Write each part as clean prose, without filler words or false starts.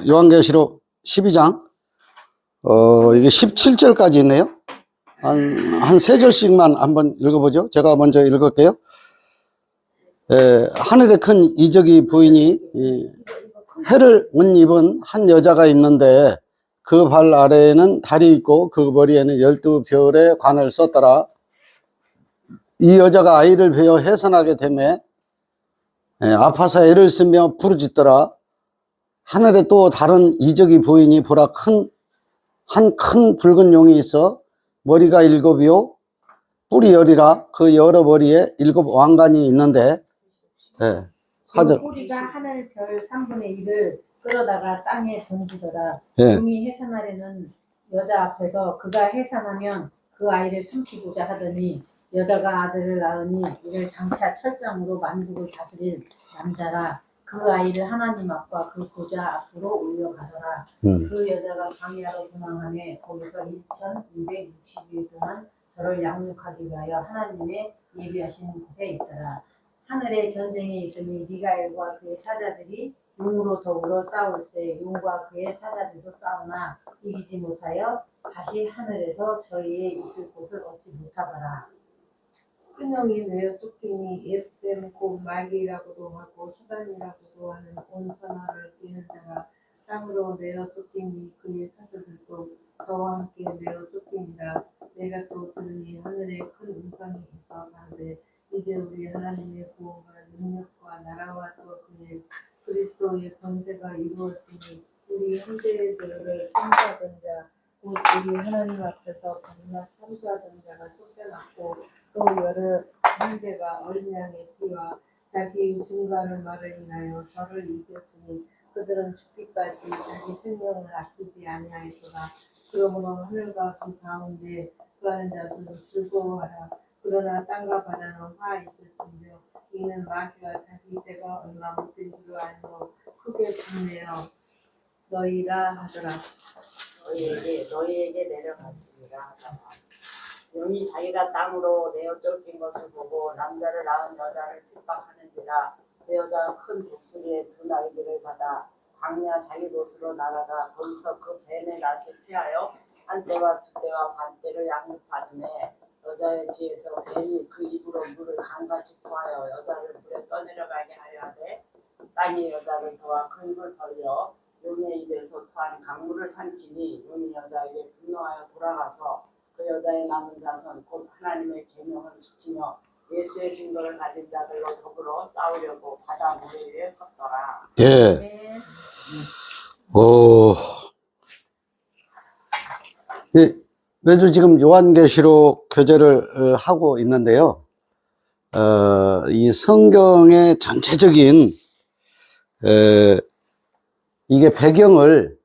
요한계시록 12장, 이게 17절까지 있네요. 한 세 절씩만 한번 읽어보죠. 제가 먼저 읽을게요. 하늘에 큰 이적이 보이니 해를 옷 입은 한 여자가 있는데 그 발 아래에는 달이 있고 그 머리에는 12별의 관을 썼더라. 이 여자가 아이를 베어 해산하게 되매 아파서 애를 쓰며 부르짖더라. 하늘에 또 다른 이적이 보이니 보라, 한 큰 붉은 용이 있어 머리가 7이요 뿔이 10이라. 그 여러 머리에 7 왕관이 있는데, 그 꼬리가 하늘 별 3분의 1을 끌어다가 땅에 던지더라. 예. 용이 해산하려는 여자 앞에서 그가 해산하면 그 아이를 삼키고자 하더니 여자가 아들을 낳으니 이를 장차 철장으로 만국을 다스릴 남자라. 그 아이를 하나님 앞과 그 보좌 앞으로 올려가더라. 그 여자가 광야로 도망하며 거기서 2260일 동안 저를 양육하기 위하여 하나님의 예비하신 곳에 있더라. 하늘에 전쟁이 있으니 미가엘과 그의 사자들이 용으로 더불어 싸울세. 용과 그의 사자들도 싸우나 이기지 못하여 다시 하늘에서 저희의 있을 곳을 얻지 못하더라. 끈형이 내어 쫓기니 예루살렘 곧 말기라고도 하고 사단이라고도 하는 온 선화를 띠는 자가 땅으로 내어 쫓기니 그의 사자들도 저와 함께 내어 쫓기니라. 내가 또 들으니 하늘에 큰 음성이 있어 가는데 이제 우리 하나님의 구원과 능력과 나라와 또 그의 그리스도의 권세가 이루었으니 우리 형제들을 참수하던 자 곧 우리 하나님 앞에서 밤낮 참수하던 자가 쫓겨났고 또 여러 형제가 어린 양의 피와 자기의 증거하는 말을 인하여 저를 이겼으니 그들은 죽기까지 자기 생명을 아끼지 아니하였더라. 그러므로 하늘과 그 가운데 거하는 자들은 즐거워하라. 그러나 땅과 바다는 화 있을진저 이는 마귀가 자기 때가 얼마 못된 줄을 알고 크게 분내어 너희라 하더라. 너희에게 내려갔습니다. 용이 자기가 땅으로 내어 쫓긴 것을 보고 남자를 낳은 여자를 핍박하는지라. 그 여자가 큰 독수리의 2 날개를 받아 광야 자기 곳으로 나아가 거기서 그 뱀의 낯을 피하여 한때와 2때와 반때를 양육받으며 여자의 뒤에서 뱀이 그 입으로 물을 강같이 토하여 여자를 물에 떠내려가게 하려 하되 땅이 여자를 도와 그 입을 벌려 용의 입에서 토한 강물을 삼키니 용이 여자에게 분노하여 돌아가서 그 여자의 남은 자손 곧 하나님의 계명을 지키며 예수의 증거를 가진 자들로 더불어 싸우려고 바다 모래 위에 섰더라. 예. 네. 매주 지금 요한계시록 교제를 하고 있는데요. 이 성경의 전체적인 이게 배경을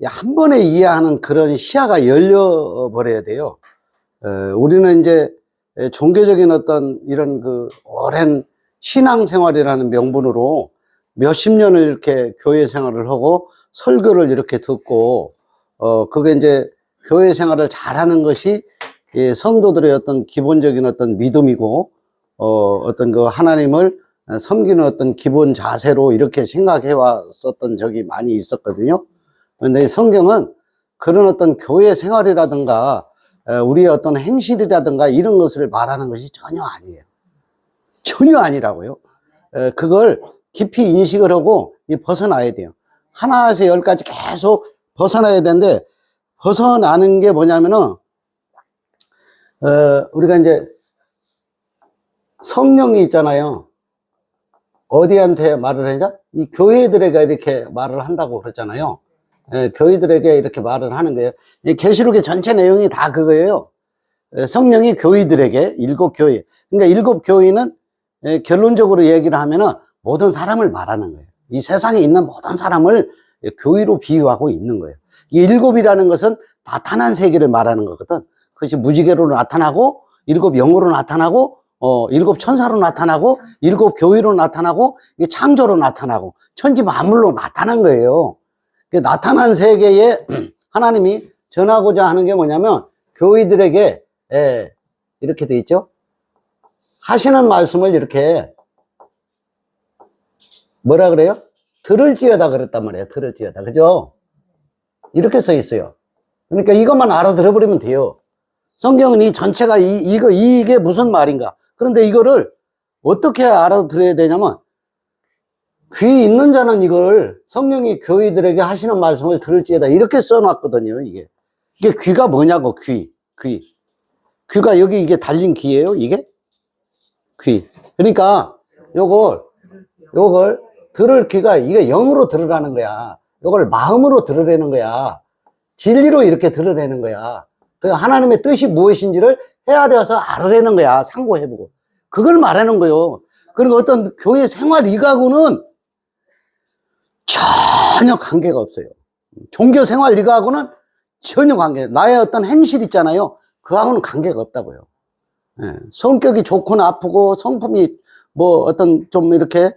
한 번에 이해하는 그런 시야가 열려버려야 돼요. 우리는 이제 종교적인 어떤 이런 그 오랜 신앙생활이라는 명분으로 몇십 년을 이렇게 교회 생활을 하고 설교를 이렇게 듣고, 그게 이제 교회 생활을 잘하는 것이 성도들의 어떤 기본적인 어떤 믿음이고, 어떤 그 하나님을 섬기는 어떤 기본 자세로 이렇게 생각해 왔었던 적이 많이 있었거든요. 그런데 성경은 그런 어떤 교회 생활이라든가 우리의 어떤 행실이라든가 이런 것을 말하는 것이 전혀 아니에요. 전혀 아니라고요. 그걸 깊이 인식을 하고 벗어나야 돼요. 하나에서 10까지 계속 벗어나야 되는데, 벗어나는 게 뭐냐면은 우리가 이제 성령이 있잖아요. 어디한테 말을 하냐? 이 교회들에게 이렇게 말을 한다고 그랬잖아요. 교회들에게 이렇게 말을 하는 거예요. 이 계시록의 전체 내용이 다 그거예요. 성령이 교회들에게 7 교회. 그러니까 7 교회는 결론적으로 얘기를 하면은 모든 사람을 말하는 거예요. 이 세상에 있는 모든 사람을 교회로 비유하고 있는 거예요. 이 7이라는 것은 나타난 세계를 말하는 거거든. 그것이 무지개로 나타나고, 7 영으로 나타나고, 7 천사로 나타나고, 7 교회로 나타나고, 창조로 나타나고, 천지 만물로 나타난 거예요. 나타난 세계에 하나님이 전하고자 하는 게 뭐냐면, 교회들에게 이렇게 돼 있죠. 하시는 말씀을 이렇게 뭐라 그래요? 들을지어다 그랬단 말이에요. 들을지어다. 그죠? 이렇게 써 있어요. 그러니까 이것만 알아들어버리면 돼요. 성경은 이 전체가 이게 무슨 말인가. 그런데 이거를 어떻게 알아들어야 되냐면, 귀 있는 자는 이걸 성령이 교회들에게 하시는 말씀을 들을지어다. 이렇게 써놨거든요, 이게. 이게 귀가 뭐냐고, 귀. 귀가 여기 이게 달린 귀예요, 이게? 귀. 그러니까 요걸 들을 귀가 이게 영으로 들으라는 거야. 요걸 마음으로 들으라는 거야. 진리로 이렇게 들으라는 거야. 그 하나님의 뜻이 무엇인지를 헤아려서 알아내는 거야. 상고해보고. 그걸 말하는 거예요. 그리고 어떤 교회 생활 이가하고는 전혀 관계가 없어요. 종교 생활 이가하고는 전혀 나의 어떤 행실 있잖아요. 그하고는 관계가 없다고요. 예, 성격이 좋고 나쁘고 성품이 뭐 어떤 좀 이렇게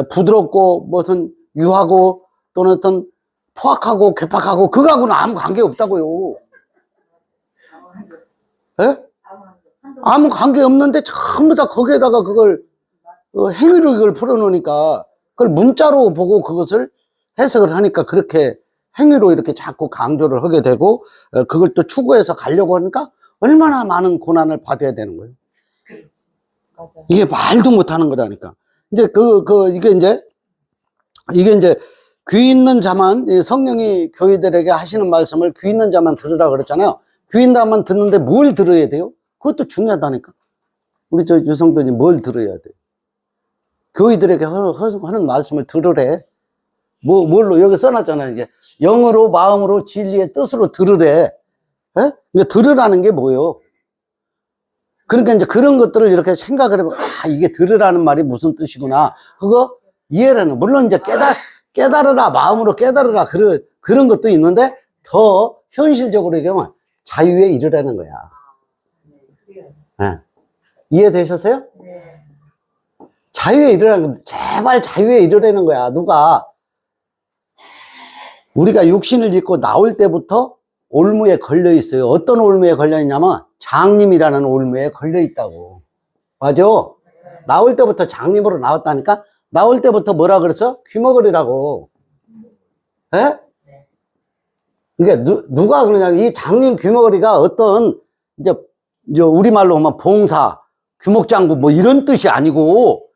부드럽고 무슨 유하고 또는 어떤 포악하고 괴팍하고 그거하고는 아무 관계 없다고요. 예? 아무 관계 없는데 전부 다 거기에다가 그걸 행위로 이걸 풀어놓으니까 그걸 문자로 보고 그것을 해석을 하니까 그렇게 행위로 이렇게 자꾸 강조를 하게 되고 그걸 또 추구해서 가려고 하니까 얼마나 많은 고난을 받아야 되는 거예요. 맞아. 이게 말도 못하는 거라니까. 이제 이게 이제 귀 있는 자만, 성령이 교회들에게 하시는 말씀을 귀 있는 자만 들으라 그랬잖아요. 귀 있는 자만 듣는데 뭘 들어야 돼요? 그것도 중요하다니까. 우리 저 유성도님 뭘 들어야 돼요? 교회들에게 하는 말씀을 들으래. 뭘로 여기 써놨잖아요. 이게 영으로 마음으로 진리의 뜻으로 들으래. 예? 그러니까 들으라는 게 뭐예요? 그러니까 이제 그런 것들을 이렇게 생각을 해보고, 이게 들으라는 말이 무슨 뜻이구나. 그거 이해를 하는, 물론 이제 깨달으라, 마음으로 깨달으라, 그런 것도 있는데, 더 현실적으로 얘기하면 자유에 이르라는 거야. 예. 이해되셨어요? 네. 자유에 이르라는 거, 제발 자유에 이르라는 거야. 누가? 우리가 육신을 입고 나올 때부터 올무에 걸려 있어요. 어떤 올무에 걸려 있냐면 장님이라는 올무에 걸려 있다고. 맞아? 나올 때부터 장님으로 나왔다니까. 나올 때부터 뭐라 그랬어? 귀머거리라고. 예? 그러니까 누가 그러냐면 이 장님 귀머거리가 어떤 이제 우리말로 하면 봉사, 귀목장구 뭐 이런 뜻이 아니고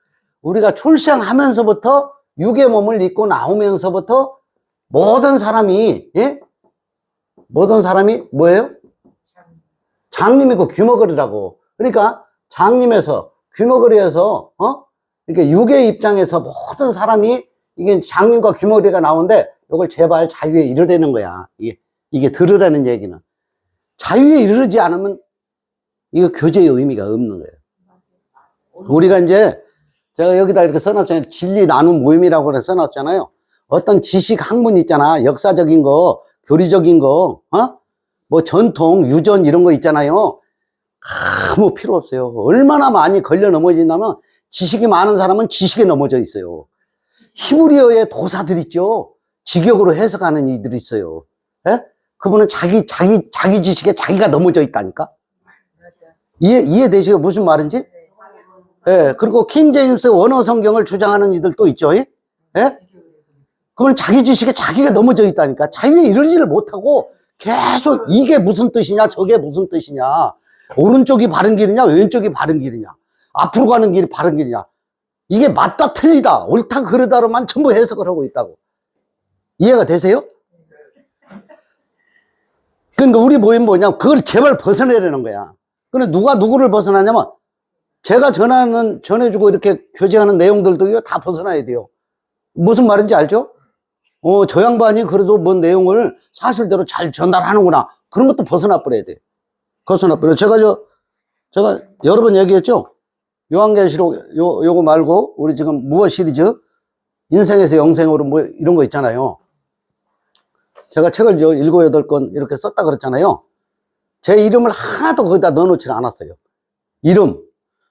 우리가 출생하면서부터 육의 몸을 입고 나오면서부터 모든 사람이, 예? 모든 사람이 뭐예요? 장님이고 귀머거리라고. 그러니까 장님에서 귀머거리에서 이렇게 육의 입장에서 모든 사람이 이게 장님과 귀머거리가 나오는데 이걸 제발 자유에 이르라는 거야. 이게 들으라는 얘기는. 자유에 이르지 않으면 이거 교제의 의미가 없는 거예요. 우리가 이제 제가 여기다 이렇게 써놨잖아요. 진리 나눔 모임이라고 그래 써놨잖아요. 어떤 지식 학문 있잖아. 역사적인 거, 교리적인 거, 뭐 전통, 유전 이런 거 있잖아요. 아무 필요 없어요. 얼마나 많이 걸려 넘어진다면 지식이 많은 사람은 지식에 넘어져 있어요. 히브리어의 도사들 있죠. 직역으로 해석하는 이들이 있어요. 예? 그분은 자기 지식에 자기가 넘어져 있다니까. 이해되시고 무슨 말인지? 예. 그리고 킹제임스 원어 성경을 주장하는 이들도 있죠. 예? 그건 자기 지식에 자기가 넘어져 있다니까. 자유에 이르지를 못하고 계속 이게 무슨 뜻이냐, 저게 무슨 뜻이냐. 오른쪽이 바른 길이냐, 왼쪽이 바른 길이냐. 앞으로 가는 길이 바른 길이냐. 이게 맞다, 틀리다, 옳다, 그르다로만 전부 해석을 하고 있다고. 이해가 되세요? 그러니까 우리 모임 뭐냐면 그걸 제발 벗어내려는 거야. 근데 누가 누구를 벗어나냐면 제가 전해주고 이렇게 교제하는 내용들도 다 벗어나야 돼요. 무슨 말인지 알죠? 저 양반이 그래도 뭔 내용을 사실대로 잘 전달하는구나. 그런 것도 벗어나 버려야 돼. 벗어나 버려. 제가 여러 번 얘기했죠? 요한계시록, 요거 말고, 우리 지금 무엇 시리즈? 인생에서 영생으로 뭐 이런 거 있잖아요. 제가 책을 7, 8권 이렇게 썼다 그랬잖아요. 제 이름을 하나도 거기다 넣어놓지 않았어요. 이름.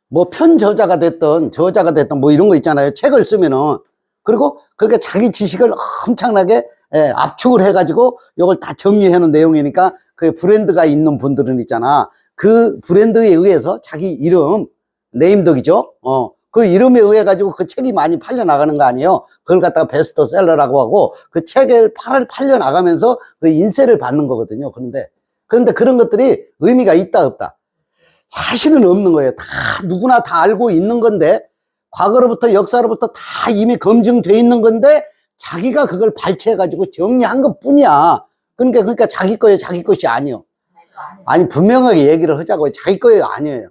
뭐 편저자가 됐던, 저자가 됐던 뭐 이런 거 있잖아요. 책을 쓰면은. 그리고 그게 자기 지식을 엄청나게 압축을 해가지고 이걸 다 정리해 놓은 내용이니까 그 브랜드가 있는 분들은 있잖아. 그 브랜드에 의해서 자기 이름, 네임덕이죠. 그 이름에 의해 가지고 그 책이 많이 팔려 나가는 거 아니에요? 그걸 갖다가 베스트셀러라고 하고 그 책을 팔려 나가면서 그 인세를 받는 거거든요. 그런데 그런 것들이 의미가 있다 없다? 사실은 없는 거예요. 다 누구나 다 알고 있는 건데 과거로부터 역사로부터 다 이미 검증돼 있는 건데 자기가 그걸 발췌해 가지고 정리한 것 뿐이야. 그러니까 자기 거예요, 자기 것이 아니요. 아니 분명하게 얘기를 하자고요. 자기 거예요, 아니에요.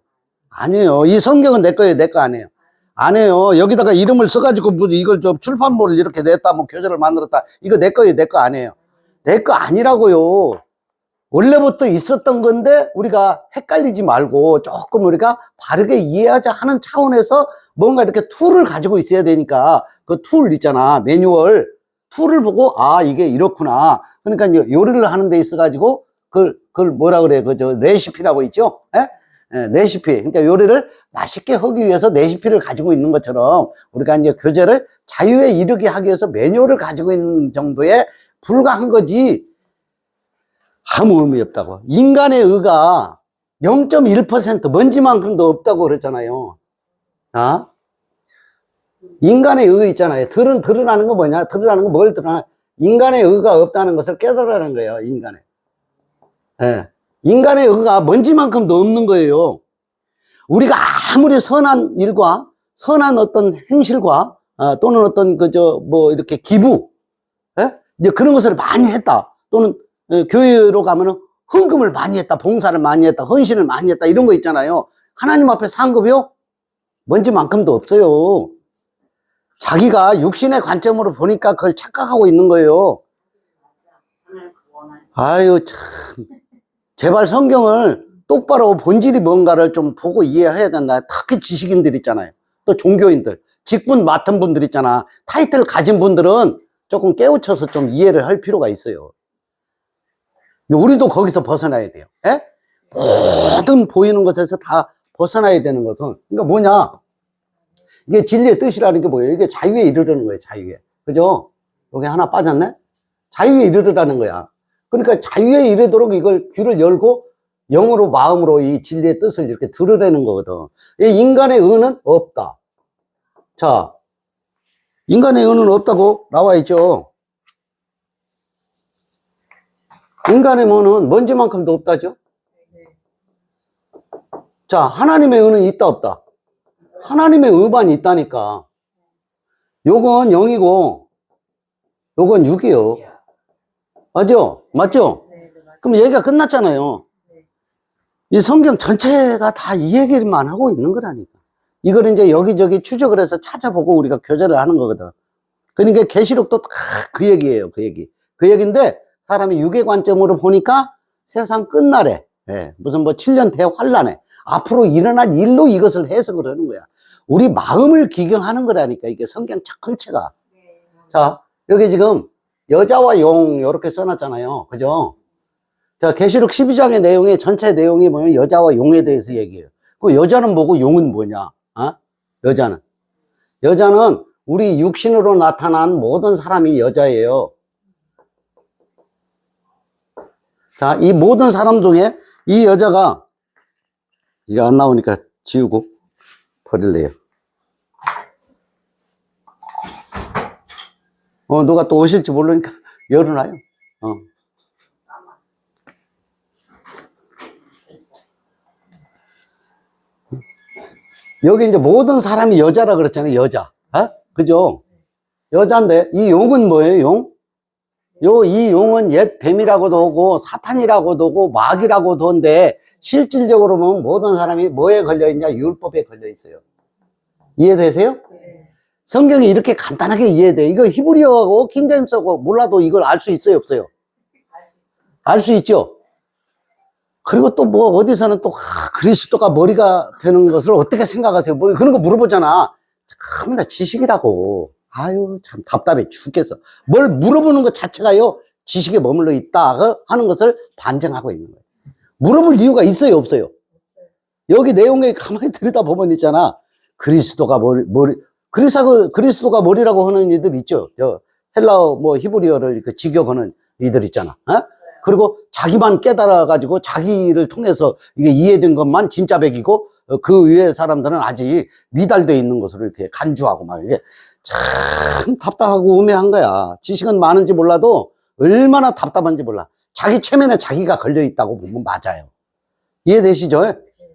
아니에요. 이 성경은 내 거예요, 내 거 아니에요. 아니에요. 여기다가 이름을 써가지고 뭐 이걸 좀 출판물을 이렇게 냈다, 뭐 교재를 만들었다. 이거 내 거예요, 내 거 아니에요. 내 거 아니라고요. 원래부터 있었던 건데 우리가 헷갈리지 말고 조금 우리가 바르게 이해하자 하는 차원에서 뭔가 이렇게 툴을 가지고 있어야 되니까 그 툴 있잖아, 매뉴얼. 툴을 보고 아 이게 이렇구나. 그러니까 요리를 하는 데 있어 가지고 그걸 뭐라 그래, 그저 레시피라고 있죠. 예? 예, 레시피. 그러니까 요리를 맛있게 하기 위해서 레시피를 가지고 있는 것처럼 우리가 이제 교재를 자유에 이르게 하기 위해서 매뉴얼을 가지고 있는 정도에 불과한 거지 아무 의미 없다고. 인간의 의가 0.1% 먼지만큼도 없다고 그랬잖아요. 아? 인간의 의 있잖아요. 드러나는 거 뭐냐? 드러나는 거 뭘 드러나? 인간의 의가 없다는 것을 깨달으라는 거예요. 인간의. 예. 인간의 의가 먼지만큼도 없는 거예요. 우리가 아무리 선한 일과 선한 어떤 행실과 또는 어떤 뭐 이렇게 기부, 예? 이제 그런 것을 많이 했다. 또는 교회로 가면은 헌금을 많이 했다, 봉사를 많이 했다, 헌신을 많이 했다 이런 거 있잖아요. 하나님 앞에 상급이요? 먼지만큼도 없어요. 자기가 육신의 관점으로 보니까 그걸 착각하고 있는 거예요. 아유 참. 제발 성경을 똑바로 본질이 뭔가를 좀 보고 이해해야 된다. 특히 지식인들 있잖아요. 또 종교인들, 직분 맡은 분들 있잖아. 타이틀 가진 분들은 조금 깨우쳐서 좀 이해를 할 필요가 있어요. 우리도 거기서 벗어나야 돼요. 예? 모든 보이는 것에서 다 벗어나야 되는 것은, 그러니까 뭐냐? 이게 진리의 뜻이라는 게 뭐예요? 이게 자유에 이르려는 거예요, 자유에. 그죠? 여기 하나 빠졌네? 자유에 이르르라는 거야. 그러니까 자유에 이르도록 이걸 귀를 열고 영으로 마음으로 이 진리의 뜻을 이렇게 들으라는 거거든. 이 인간의 의는 없다. 자, 인간의 의는 없다고 나와 있죠. 인간의 의는 먼지만큼도 없다죠. 자, 하나님의 의는 있다 없다? 하나님의 의만 있다니까. 요건 0이고 요건 6이요. 맞죠? 맞죠? 그럼 얘기가 끝났잖아요. 이 성경 전체가 다 이 얘기만 하고 있는 거라니까. 이걸 이제 여기저기 추적을 해서 찾아보고 우리가 교제를 하는 거거든. 그러니까 계시록도 다 그 얘기예요. 그 얘기. 그 얘기인데 사람이 육의 관점으로 보니까 세상 끝날에, 예, 무슨 뭐 7년 대환란에 앞으로 일어날 일로 이것을 해석을 하는 거야. 우리 마음을 기경하는 거라니까, 이게 성경 전체가. 자, 여기 지금 여자와 용 이렇게 써놨잖아요. 그죠? 자, 계시록 12장의 내용에 전체 내용이 보면 여자와 용에 대해서 얘기해요. 그 여자는 뭐고 용은 뭐냐? 여자는 우리 육신으로 나타난 모든 사람이 여자예요. 자, 이 모든 사람 중에 이 여자가, 이게 안 나오니까 지우고 버릴래요. 누가 또 오실지 모르니까 열어놔요. 여기 이제 모든 사람이 여자라 그랬잖아요. 여자. 그죠? 여자인데, 이 용은 뭐예요, 용? 이 용은 옛 뱀이라고도 하고, 사탄이라고도 하고, 마귀라고도 하는데, 실질적으로 보면 모든 사람이 뭐에 걸려있냐? 율법에 걸려있어요. 이해되세요? 네. 성경이 이렇게 간단하게 이해돼. 이거 히브리어하고 킹제임스하고 몰라도 이걸 알 수 있어요, 없어요? 알 수 있죠? 그리고 또 뭐 어디서는 또 그리스도가 머리가 되는 것을 어떻게 생각하세요? 뭐 그런 거 물어보잖아. 참, 나 지식이라고. 아유, 참 답답해 죽겠어. 뭘 물어보는 것 자체가요, 지식에 머물러 있다 하는 것을 반증하고 있는 거예요. 물어볼 이유가 있어요, 없어요? 여기 내용에 가만히 들여다보면 있잖아. 그리스도가 그리스도가 머리라고 하는 이들 있죠. 헬라어, 뭐, 히브리어를 직역하는 이들 있잖아. 그리고 자기만 깨달아가지고 자기를 통해서 이게 이해된 것만 진짜 백이고, 그 위에 사람들은 아직 미달돼 있는 것으로 이렇게 간주하고 막 이게 참 답답하고 우매한 거야. 지식은 많은지 몰라도 얼마나 답답한지 몰라. 자기 최면에 자기가 걸려 있다고 보면 맞아요. 이해되시죠?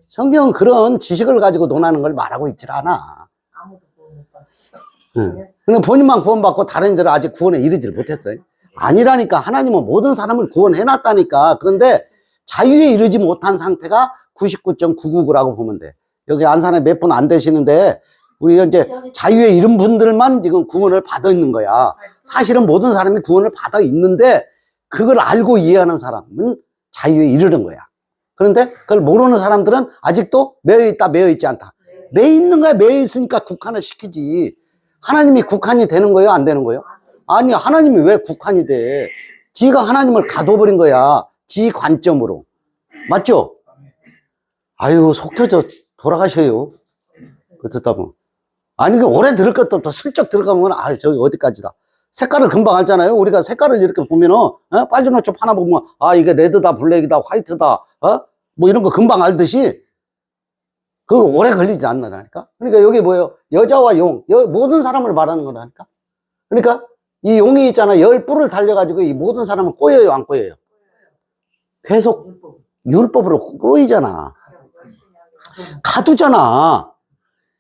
성경은 그런 지식을 가지고 논하는 걸 말하고 있질 않아. 아무도 구원 못 받았어. 응. 근데 본인만 구원받고 다른 이들은 아직 구원에 이르지를 못했어요. 아니라니까. 하나님은 모든 사람을 구원해놨다니까. 그런데 자유에 이르지 못한 상태가 99.999라고 보면 돼. 여기 안산에 몇 분 안 되시는데 우리 이제 자유에 이른 분들만 지금 구원을 받아 있는 거야. 사실은 모든 사람이 구원을 받아 있는데 그걸 알고 이해하는 사람은 자유에 이르는 거야. 그런데 그걸 모르는 사람들은 아직도 매여 있다, 매여 있지 않다. 매여 있는 거야. 매여 있으니까 국한을 시키지. 하나님이 국한이 되는 거예요? 안 되는 거예요? 아니, 하나님이 왜 국한이 돼? 지가 하나님을 가둬버린 거야. 지 관점으로. 맞죠? 아유, 속 터져 돌아가셔요. 그 듣다 보면. 아니, 그 오래 들을 것도 없다. 슬쩍 들어가면, 아, 저기 어디까지다. 색깔을 금방 알잖아요. 우리가 색깔을 이렇게 보면은, 빨간 옷 하나 보면, 아, 이게 레드다, 블랙이다, 화이트다, 뭐 이런 거 금방 알듯이, 그거 오래 걸리지 않나라니까? 그러니까 여기 뭐예요? 여자와 용, 모든 사람을 말하는 거라니까? 그러니까 이 용이 있잖아. 열 뿔을 달려가지고 이 모든 사람은 꼬여요, 안 꼬여요? 계속 율법으로 꼬이잖아. 가두잖아.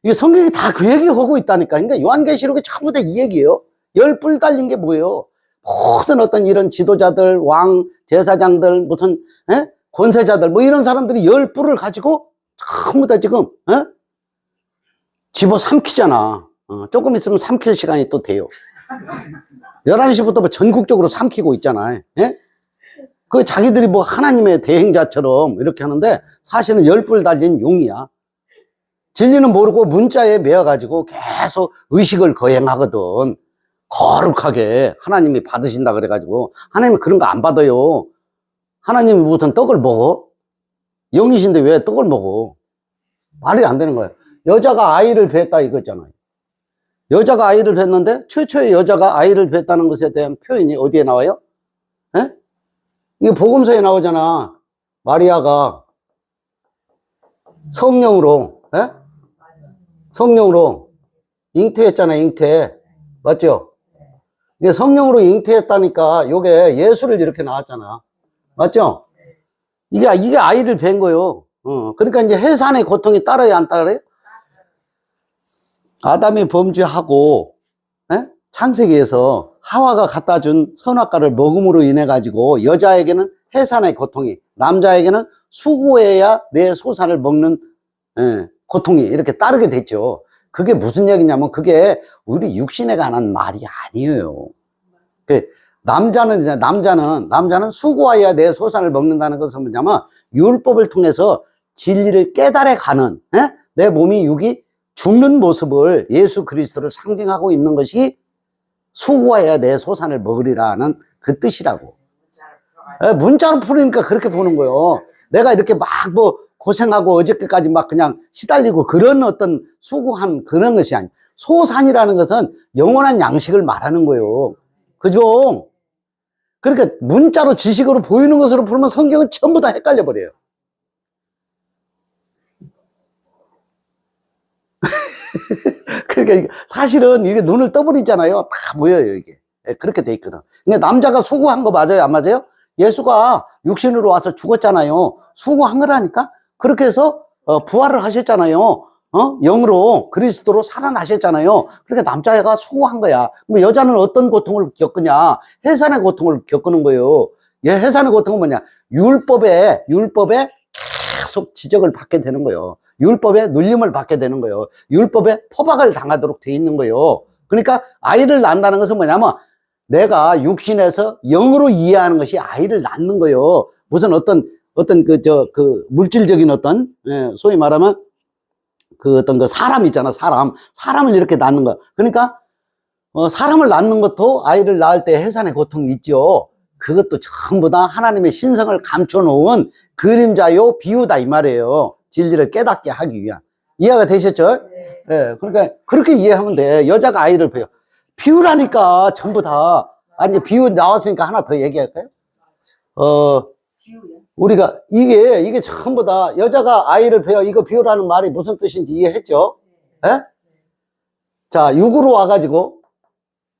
이게 성경이 다 그 얘기 하고 있다니까. 그러니까 요한계시록이 전부 다 이 얘기예요. 열 뿔 달린 게 뭐예요? 모든 어떤 이런 지도자들, 왕, 제사장들, 무슨 권세자들, 뭐 이런 사람들이 열 뿔을 가지고 전부 다 지금 집어 삼키잖아. 조금 있으면 삼킬 시간이 또 돼요. 11시부터 뭐 전국적으로 삼키고 있잖아. 그 자기들이 뭐 하나님의 대행자처럼 이렇게 하는데 사실은 열 뿔 달린 용이야. 진리는 모르고 문자에 매여가지고 계속 의식을 거행하거든. 거룩하게 하나님이 받으신다 그래가지고 하나님이 그런 거 안 받아요. 하나님이 무슨 떡을 먹어? 영이신데 왜 떡을 먹어? 말이 안 되는 거예요. 여자가 아이를 뱄다 이거잖아요. 여자가 아이를 뱄는데 최초의 여자가 아이를 뱄다는 것에 대한 표현이 어디에 나와요? 이게 복음서에 나오잖아. 마리아가 성령으로 성령으로 잉태했잖아. 잉태 맞죠? 이게 성령으로 잉태했다니까 요게 예수를 이렇게 나왔잖아. 맞죠? 이게 아이를 뵌 거요. 그러니까 이제 해산의 고통이 따라야 안 따라요? 아담이 범죄하고 창세기에서 하와가 갖다 준 선악과를 먹음으로 인해 가지고 여자에게는 해산의 고통이, 남자에게는 수고해야 내 소산을 먹는 고통이 이렇게 따르게 됐죠. 그게 무슨 얘기냐면 그게 우리 육신에 관한 말이 아니에요. 남자는 수고해야 내 소산을 먹는다는 것은 뭐냐면 율법을 통해서 진리를 깨달아가는 내 몸이 육이 죽는 모습을 예수 그리스도를 상징하고 있는 것이 수고해야 내 소산을 먹으리라는 그 뜻이라고. 문자로 풀으니까 그렇게 보는 거예요. 내가 이렇게 막 뭐 고생하고 어저께까지 막 그냥 시달리고 그런 어떤 수고한 그런 것이 아니에요. 소산이라는 것은 영원한 양식을 말하는 거예요. 그죠? 그러니까 문자로 지식으로 보이는 것으로 풀면 성경은 전부 다 헷갈려 버려요. 그러니까 사실은 이게 눈을 떠버리잖아요. 다 보여요, 이게. 그렇게 돼 있거든. 근데 남자가 수고한 거 맞아요, 안 맞아요? 예수가 육신으로 와서 죽었잖아요. 수고한 거라니까? 그렇게 해서 부활을 하셨잖아요. 영으로 그리스도로 살아나셨잖아요. 그러니까 남자가 수고한 거야. 그럼 여자는 어떤 고통을 겪으냐? 해산의 고통을 겪는 거예요. 해산의 고통은 뭐냐? 율법에 계속 지적을 받게 되는 거예요. 율법에 눌림을 받게 되는 거예요. 율법에 포박을 당하도록 돼 있는 거예요. 그러니까 아이를 낳는다는 것은 뭐냐면 내가 육신에서 영으로 이해하는 것이 아이를 낳는 거예요. 무슨 어떤 물질적인 어떤, 소위 말하면 그 어떤 그 사람 있잖아, 사람을 이렇게 낳는 거. 그러니까, 사람을 낳는 것도 아이를 낳을 때 해산의 고통이 있죠. 그것도 전부 다 하나님의 신성을 감춰놓은 그림자요, 비유다, 이 말이에요. 진리를 깨닫게 하기 위한. 이해가 되셨죠? 네. 그러니까 그렇게 이해하면 돼. 여자가 아이를 배워. 비유라니까, 전부 다. 아니, 비유 나왔으니까 하나 더 얘기할까요? 비유요. 우리가 이게 전부 다 여자가 아이를 베어 이거 비유라는 말이 무슨 뜻인지 이해했죠? 예? 자, 육으로 와가지고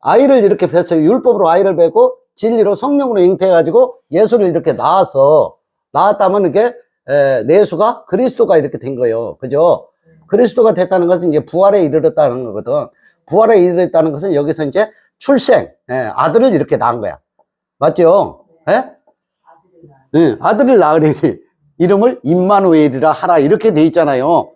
아이를 이렇게 뱄어요. 율법으로 아이를 뵙고 진리로 성령으로 잉태해가지고 예수를 이렇게 낳았다면 이게 내수가 그리스도가 이렇게 된 거예요. 그죠? 그리스도가 됐다는 것은 이제 부활에 이르렀다는 거거든. 부활에 이르렀다는 것은 여기서 이제 출생, 아들을 이렇게 낳은 거야. 맞죠? 예? 아들을 낳으니 이름을 임마누엘이라 하라 이렇게 돼 있잖아요.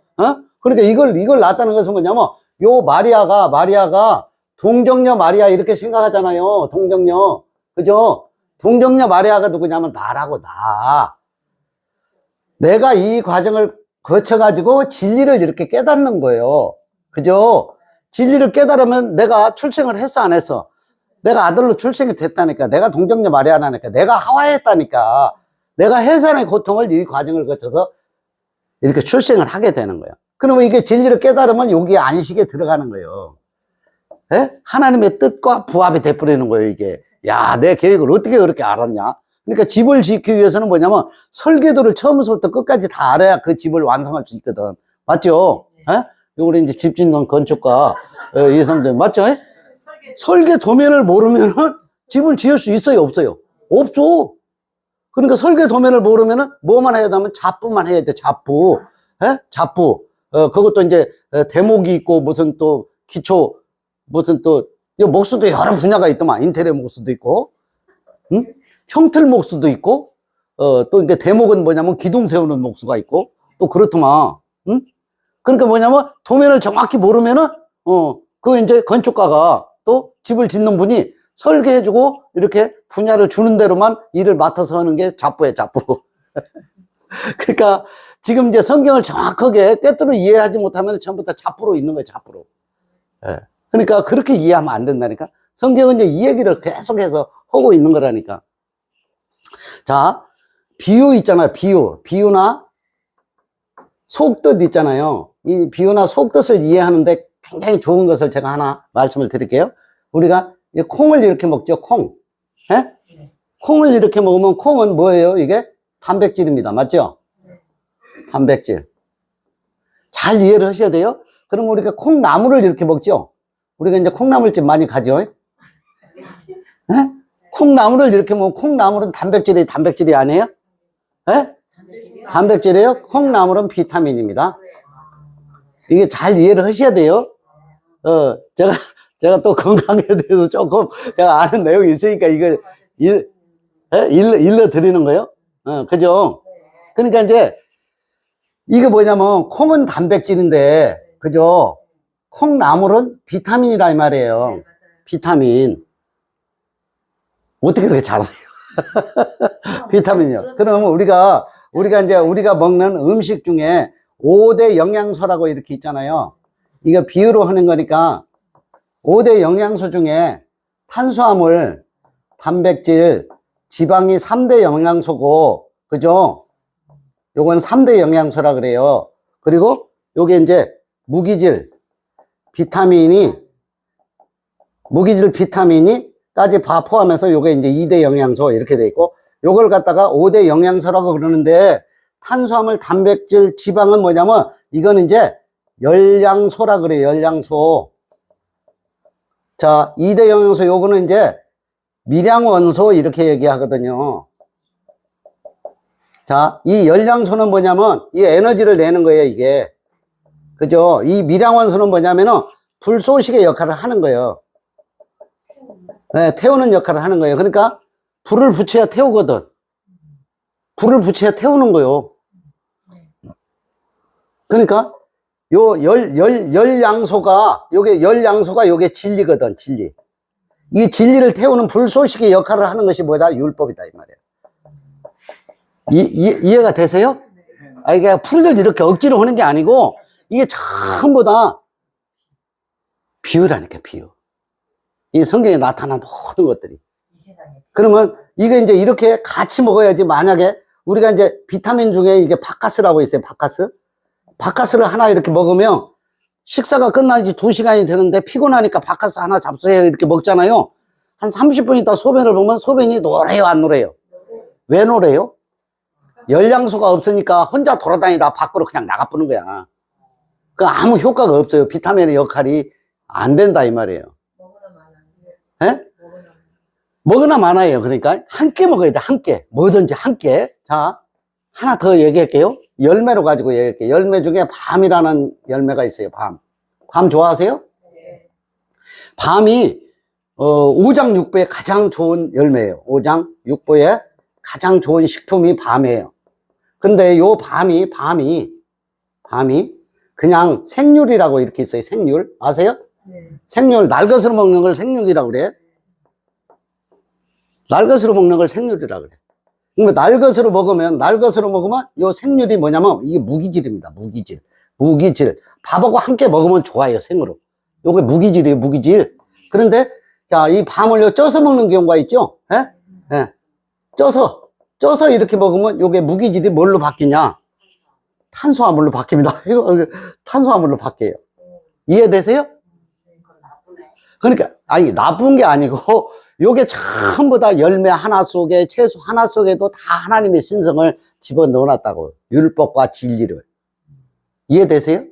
그러니까 이걸 낳았다는 것은 뭐냐면 요 마리아가 동정녀 마리아 이렇게 생각하잖아요. 동정녀. 그죠? 동정녀 마리아가 누구냐면 나라고 나. 내가 이 과정을 거쳐가지고 진리를 이렇게 깨닫는 거예요. 그죠? 진리를 깨달으면 내가 출생을 했어, 안 했어? 내가 아들로 출생이 됐다니까. 내가 동정녀 마리아라니까. 내가 하와했다니까. 내가 해산의 고통을 이 과정을 거쳐서 이렇게 출생을 하게 되는 거예요. 그러면 이게 진리를 깨달으면 여기 안식에 들어가는 거예요. 예? 하나님의 뜻과 부합이 돼버리는 거예요, 이게. 야, 내 계획을 어떻게 그렇게 알았냐? 그러니까 집을 짓기 위해서는 뭐냐면 설계도를 처음부터 끝까지 다 알아야 그 집을 완성할 수 있거든. 맞죠? 예? 우리 이제 집 짓는 건축가 이성들 맞죠? 예? 설계 도면을 모르면은 집을 지을 수 있어요, 없어요? 없어. 그러니까 설계 도면을 모르면은 뭐만 해야 되면 잡부만 해야 돼, 잡부. 예? 잡부. 그것도 이제 대목이 있고 무슨 또 기초 무슨 또 목수도 여러 분야가 있더만. 인테리어 목수도 있고, 응? 형틀 목수도 있고, 또 이제 대목은 뭐냐면 기둥 세우는 목수가 있고, 또 그렇더만. 응? 그러니까 뭐냐면 도면을 정확히 모르면은 그 이제 건축가가 또 집을 짓는 분이 설계해주고 이렇게 분야를 주는 대로만 일을 맡아서 하는 게 잡부예요, 잡부. 그러니까 지금 이제 성경을 정확하게 꿰뚫어 이해하지 못하면 전부 다 잡부로 있는 거예요, 잡부로. 예. 그러니까 그렇게 이해하면 안 된다니까. 성경은 이제 이 얘기를 계속해서 하고 있는 거라니까. 자, 비유 있잖아요, 비유나 속뜻 있잖아요. 이 비유나 속뜻을 이해하는데 굉장히 좋은 것을 제가 하나 말씀을 드릴게요. 우리가 콩을 이렇게 먹죠, 콩. 예? 콩을 이렇게 먹으면 콩은 뭐예요? 이게 단백질입니다. 맞죠? 단백질. 잘 이해를 하셔야 돼요. 그럼 우리가 콩나물을 이렇게 먹죠? 우리가 이제 콩나물집 많이 가죠? 예? 콩나물을 이렇게 먹으면 콩나물은 단백질이 아니에요? 예? 단백질이에요? 콩나물은 비타민입니다. 이게 잘 이해를 하셔야 돼요. 제가 또 건강에 대해서 조금 제가 아는 내용이 있으니까 이걸 일러 드리는 거예요. 그죠? 그러니까 이제 이게 뭐냐면 콩은 단백질인데, 그죠? 콩나물은 비타민이라 이 말이에요. 비타민. 어떻게 그렇게 잘 알아요? 비타민이요. 그러면 우리가 먹는 음식 중에 5대 영양소라고 이렇게 있잖아요. 이거 비유로 하는 거니까 5대 영양소 중에 탄수화물, 단백질, 지방이 3대 영양소고, 그죠? 요건 3대 영양소라 그래요. 그리고 요게 이제 무기질, 비타민이 까지 다 포함해서 요게 이제 2대 영양소 이렇게 돼 있고, 요걸 갖다가 5대 영양소라고 그러는데, 탄수화물, 단백질, 지방은 뭐냐면 이건 이제 열량소라 그래요. 열량소. 자, 2대 영양소 요거는 이제 미량원소 이렇게 얘기하거든요. 자, 이 열량소는 뭐냐면 이 에너지를 내는 거예요, 이게. 그죠? 이 미량원소는 뭐냐면은 불쏘시개 역할을 하는 거예요. 네, 태우는 역할을 하는 거예요. 그러니까 불을 붙여야 태우거든. 불을 붙여야 태우는 거예요. 그러니까 요 열양소가 요게 진리거든, 진리. 이 진리를 태우는 불쏘시개 역할을 하는 것이 뭐다? 율법이다, 이 말이에요. 이해가 되세요? 이게 풀을 이렇게 억지로 하는 게 아니고, 이게 전부 다 비유라니까, 비유. 이 성경에 나타난 모든 것들이. 그러면 이게 이제 이렇게 같이 먹어야지. 만약에 우리가 이제 비타민 중에 이게 바카스라고 있어요, 바카스. 바카스를 하나 이렇게 먹으면 식사가 끝난 지 2시간이 되는데 피곤하니까 바카스 하나 잡수해요 이렇게 먹잖아요. 한 30분 있다 소변을 보면 소변이 노래요, 안 노래요? 왜 노래요? 열량소가 없으니까 혼자 돌아다니다 밖으로 그냥 나가보는 거야. 그 아무 효과가 없어요. 비타민의 역할이 안 된다 이 말이에요. 먹으나 마나. 예? 먹으나 마나. 먹으나 많아요. 그러니까 함께 먹어야 돼. 함께. 뭐든지 함께. 자, 하나 더 얘기할게요. 열매로 가지고 얘기할게요. 열매 중에 밤이라는 열매가 있어요. 밤. 밤 좋아하세요? 네. 밤이 오장육부에 가장 좋은 열매예요. 오장육부에 가장 좋은 식품이 밤이에요. 근데 요 밤이 그냥 생률이라고 이렇게 있어요. 생률. 아세요? 네. 생률, 날것으로 먹는 걸 생률이라고 그래. 날것으로 먹는 걸 생률이라고 그래. 그러면 날것으로 먹으면 요 생률이 뭐냐면 이게 무기질입니다. 무기질. 밥하고 함께 먹으면 좋아요. 생으로. 요게 무기질이에요. 무기질. 그런데 자, 이 밤을 쪄서 먹는 경우가 있죠. 예? 예. 쪄서 이렇게 먹으면 요게 무기질이 뭘로 바뀌냐? 탄수화물로 바뀝니다. 이거 탄수화물로 바뀌어요. 이해되세요? 그건 나쁘네. 그러니까 아니 나쁜 게 아니고 요게 전부 다 열매 하나 속에 채소 하나 속에도 다 하나님의 신성을 집어넣어 놨다고. 율법과 진리를. 이해되세요?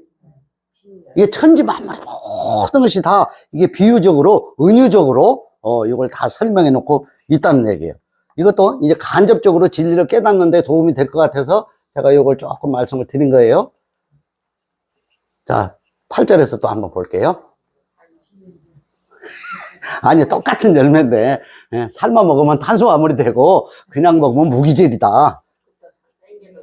이게 천지만물 모든 것이 다 이게 비유적으로 은유적으로 이걸 다 설명해 놓고 있다는 얘기예요. 이것도 이제 간접적으로 진리를 깨닫는 데 도움이 될 것 같아서 제가 이걸 조금 말씀을 드린 거예요. 자, 8절에서 또 한번 볼게요. 아니, 똑같은 열매인데, 예, 삶아 먹으면 탄수화물이 되고, 그냥 먹으면 무기질이다. 땡기도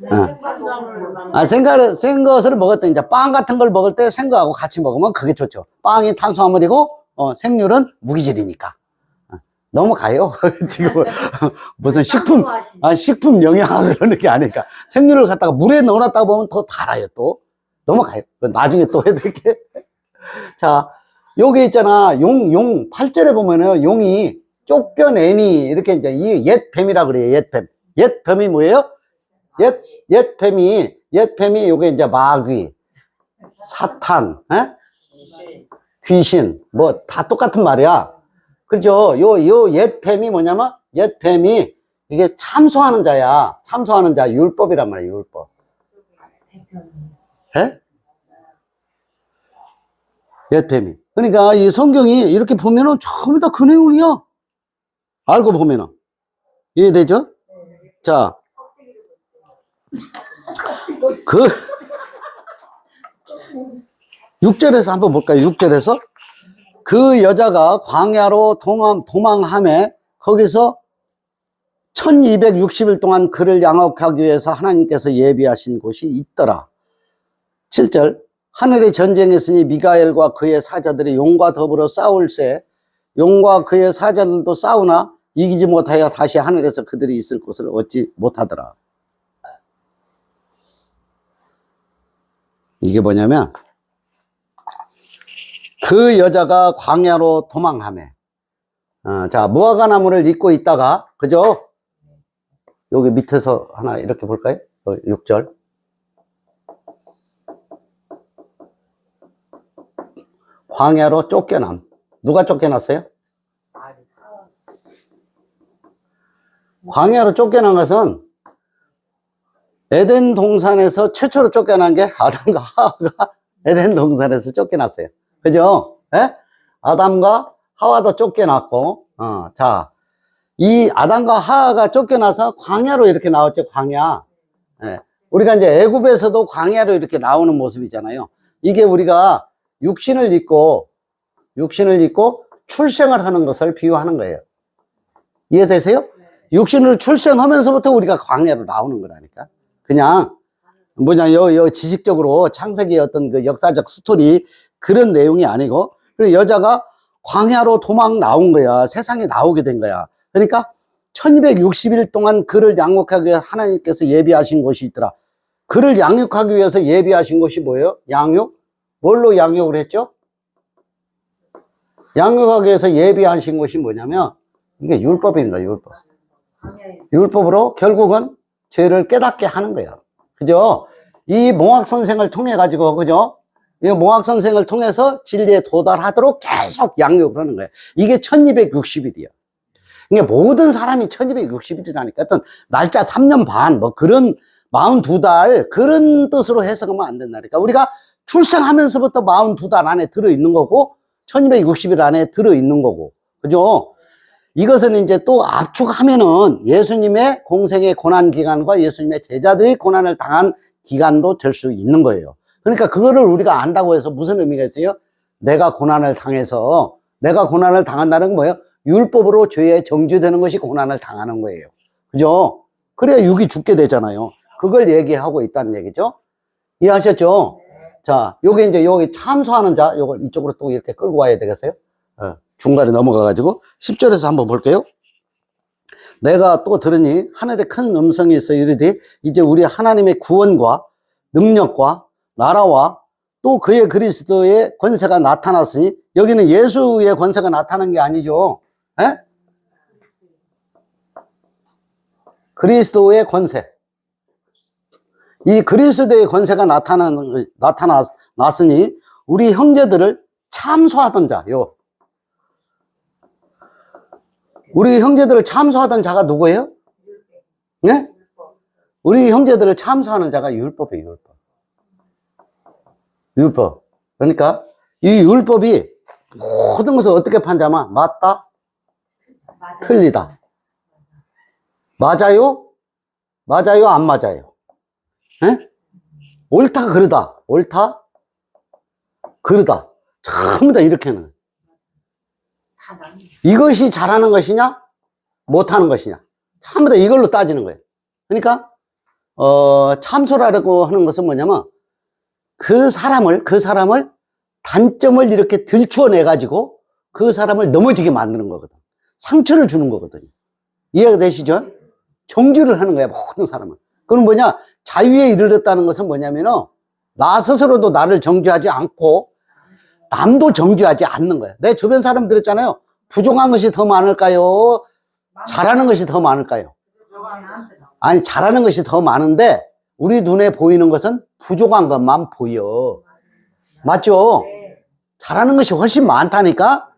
좋네. 응. 탄수화물만 생 것을 먹을 때, 이제 빵 같은 걸 먹을 때 생거하고 같이 먹으면 그게 좋죠. 빵이 탄수화물이고, 생률은 무기질이니까. 넘어가요. 지금, 무슨 식품 영양을 그러는 게 아니니까. 생률을 갖다가 물에 넣어놨다가 보면 더 달아요, 또. 넘어가요. 나중에 또 해드릴게. 자, 여기 있잖아. 8절에 보면은 용이 쫓겨내니, 이렇게 이제 이 옛뱀이라 그래요, 옛뱀. 옛뱀이 뭐예요? 옛뱀이 요게 이제 마귀, 사탄, 귀신, 뭐 다 똑같은 말이야. 그렇죠? 요 옛뱀이 뭐냐면, 옛뱀이 이게 참소하는 자야. 참소하는 자, 율법이란 말이야, 율법. 예? 옛뱀이. 그러니까 이 성경이 이렇게 보면은 전부 다 그 내용이야. 알고 보면은. 이해되죠? 자. 6절에서 한번 볼까요? 6절에서. 그 여자가 광야로 도망함에 거기서 1260일 동안 그를 양육하기 위해서 하나님께서 예비하신 곳이 있더라. 7절. 하늘의 전쟁했으니 미가엘과 그의 사자들이 용과 더불어 싸울세 용과 그의 사자들도 싸우나 이기지 못하여 다시 하늘에서 그들이 있을 곳을 얻지 못하더라. 이게 뭐냐면 그 여자가 광야로 도망하며 자, 무화과나무를 잇고 있다가 그죠? 여기 밑에서 하나 이렇게 볼까요? 6절. 광야로 쫓겨남. 누가 쫓겨났어요? 광야로 쫓겨난 것은 에덴 동산에서 최초로 쫓겨난 게 아담과 하와가 에덴 동산에서 쫓겨났어요. 그죠? 예? 아담과 하와도 쫓겨났고, 자, 이 아담과 하와가 쫓겨나서 광야로 이렇게 나왔죠, 광야. 예. 우리가 이제 애굽에서도 광야로 이렇게 나오는 모습이잖아요. 이게 우리가 육신을 입고 출생을 하는 것을 비유하는 거예요. 이해되세요? 육신으로 출생하면서부터 우리가 광야로 나오는 거라니까. 그냥, 지식적으로 창세기의 어떤 그 역사적 스토리, 그런 내용이 아니고, 그리고 여자가 광야로 도망 나온 거야. 세상에 나오게 된 거야. 그러니까, 1260일 동안 그를 양육하기 위해 하나님께서 예비하신 곳이 있더라. 그를 양육하기 위해서 예비하신 곳이 뭐예요? 양육? 뭘로 양육을 했죠? 양육하기 위해서 예비하신 것이 뭐냐면 이게 율법입니다. 율법. 율법으로 결국은 죄를 깨닫게 하는 거예요. 그죠? 이 몽학 선생을 통해 가지고 그죠? 이 몽학 선생을 통해서 진리에 도달하도록 계속 양육을 하는 거예요. 이게 1260일이야. 그러니까 모든 사람이 1260일이라니까 어떤 날짜 3년 반, 뭐 그런 42달 그런 뜻으로 해석하면 안 된다니까. 우리가 출생하면서부터 42달 안에 들어있는 거고 1260일 안에 들어있는 거고. 그죠? 이것은 이제 또 압축하면은 예수님의 공생의 고난 기간과 예수님의 제자들이 고난을 당한 기간도 될 수 있는 거예요. 그러니까 그거를 우리가 안다고 해서 무슨 의미가 있어요? 내가 고난을 당해서 내가 고난을 당한다는 건 뭐예요? 율법으로 죄에 정죄되는 것이 고난을 당하는 거예요. 그죠? 그래야 육이 죽게 되잖아요. 그걸 얘기하고 있다는 얘기죠. 이해하셨죠? 자, 요게 이제 여기 참소하는 자, 요걸 이쪽으로 또 이렇게 끌고 와야 되겠어요? 중간에 넘어가가지고 10절에서 한번 볼게요. 내가 또 들으니 하늘에 큰 음성이 있어 이르되 이제 우리 하나님의 구원과 능력과 나라와 또 그의 그리스도의 권세가 나타났으니 여기는 예수의 권세가 나타난 게 아니죠. 에? 그리스도의 권세. 이 그리스도의 권세가 나타났으니 우리 형제들을 참소하던 자, 우리 형제들을 참소하던 자가 누구예요? 네? 우리 형제들을 참소하는 자가 율법이에요, 율법. 율법. 그러니까 이 율법이 모든 것을 어떻게 판자면 맞다, 틀리다. 맞아요? 맞아요? 안 맞아요? 에? 옳다, 그르다. 옳다, 그르다. 전부 다 이렇게 하는 거예요. 이것이 잘하는 것이냐, 못하는 것이냐. 전부 다 이걸로 따지는 거예요. 그러니까, 참소라고 하는 것은 뭐냐면, 그 사람을 단점을 이렇게 들추어내가지고 그 사람을 넘어지게 만드는 거거든. 상처를 주는 거거든요. 이해가 되시죠? 정죄를 하는 거야, 모든 사람은. 그럼 뭐냐? 자유에 이르렀다는 것은 뭐냐면은, 나 스스로도 나를 정죄하지 않고, 남도 정죄하지 않는 거야. 내 주변 사람 들었잖아요. 부족한 것이 더 많을까요? 잘하는 것이 더 많을까요? 아니, 잘하는 것이 더 많은데, 우리 눈에 보이는 것은 부족한 것만 보여. 맞죠? 잘하는 것이 훨씬 많다니까?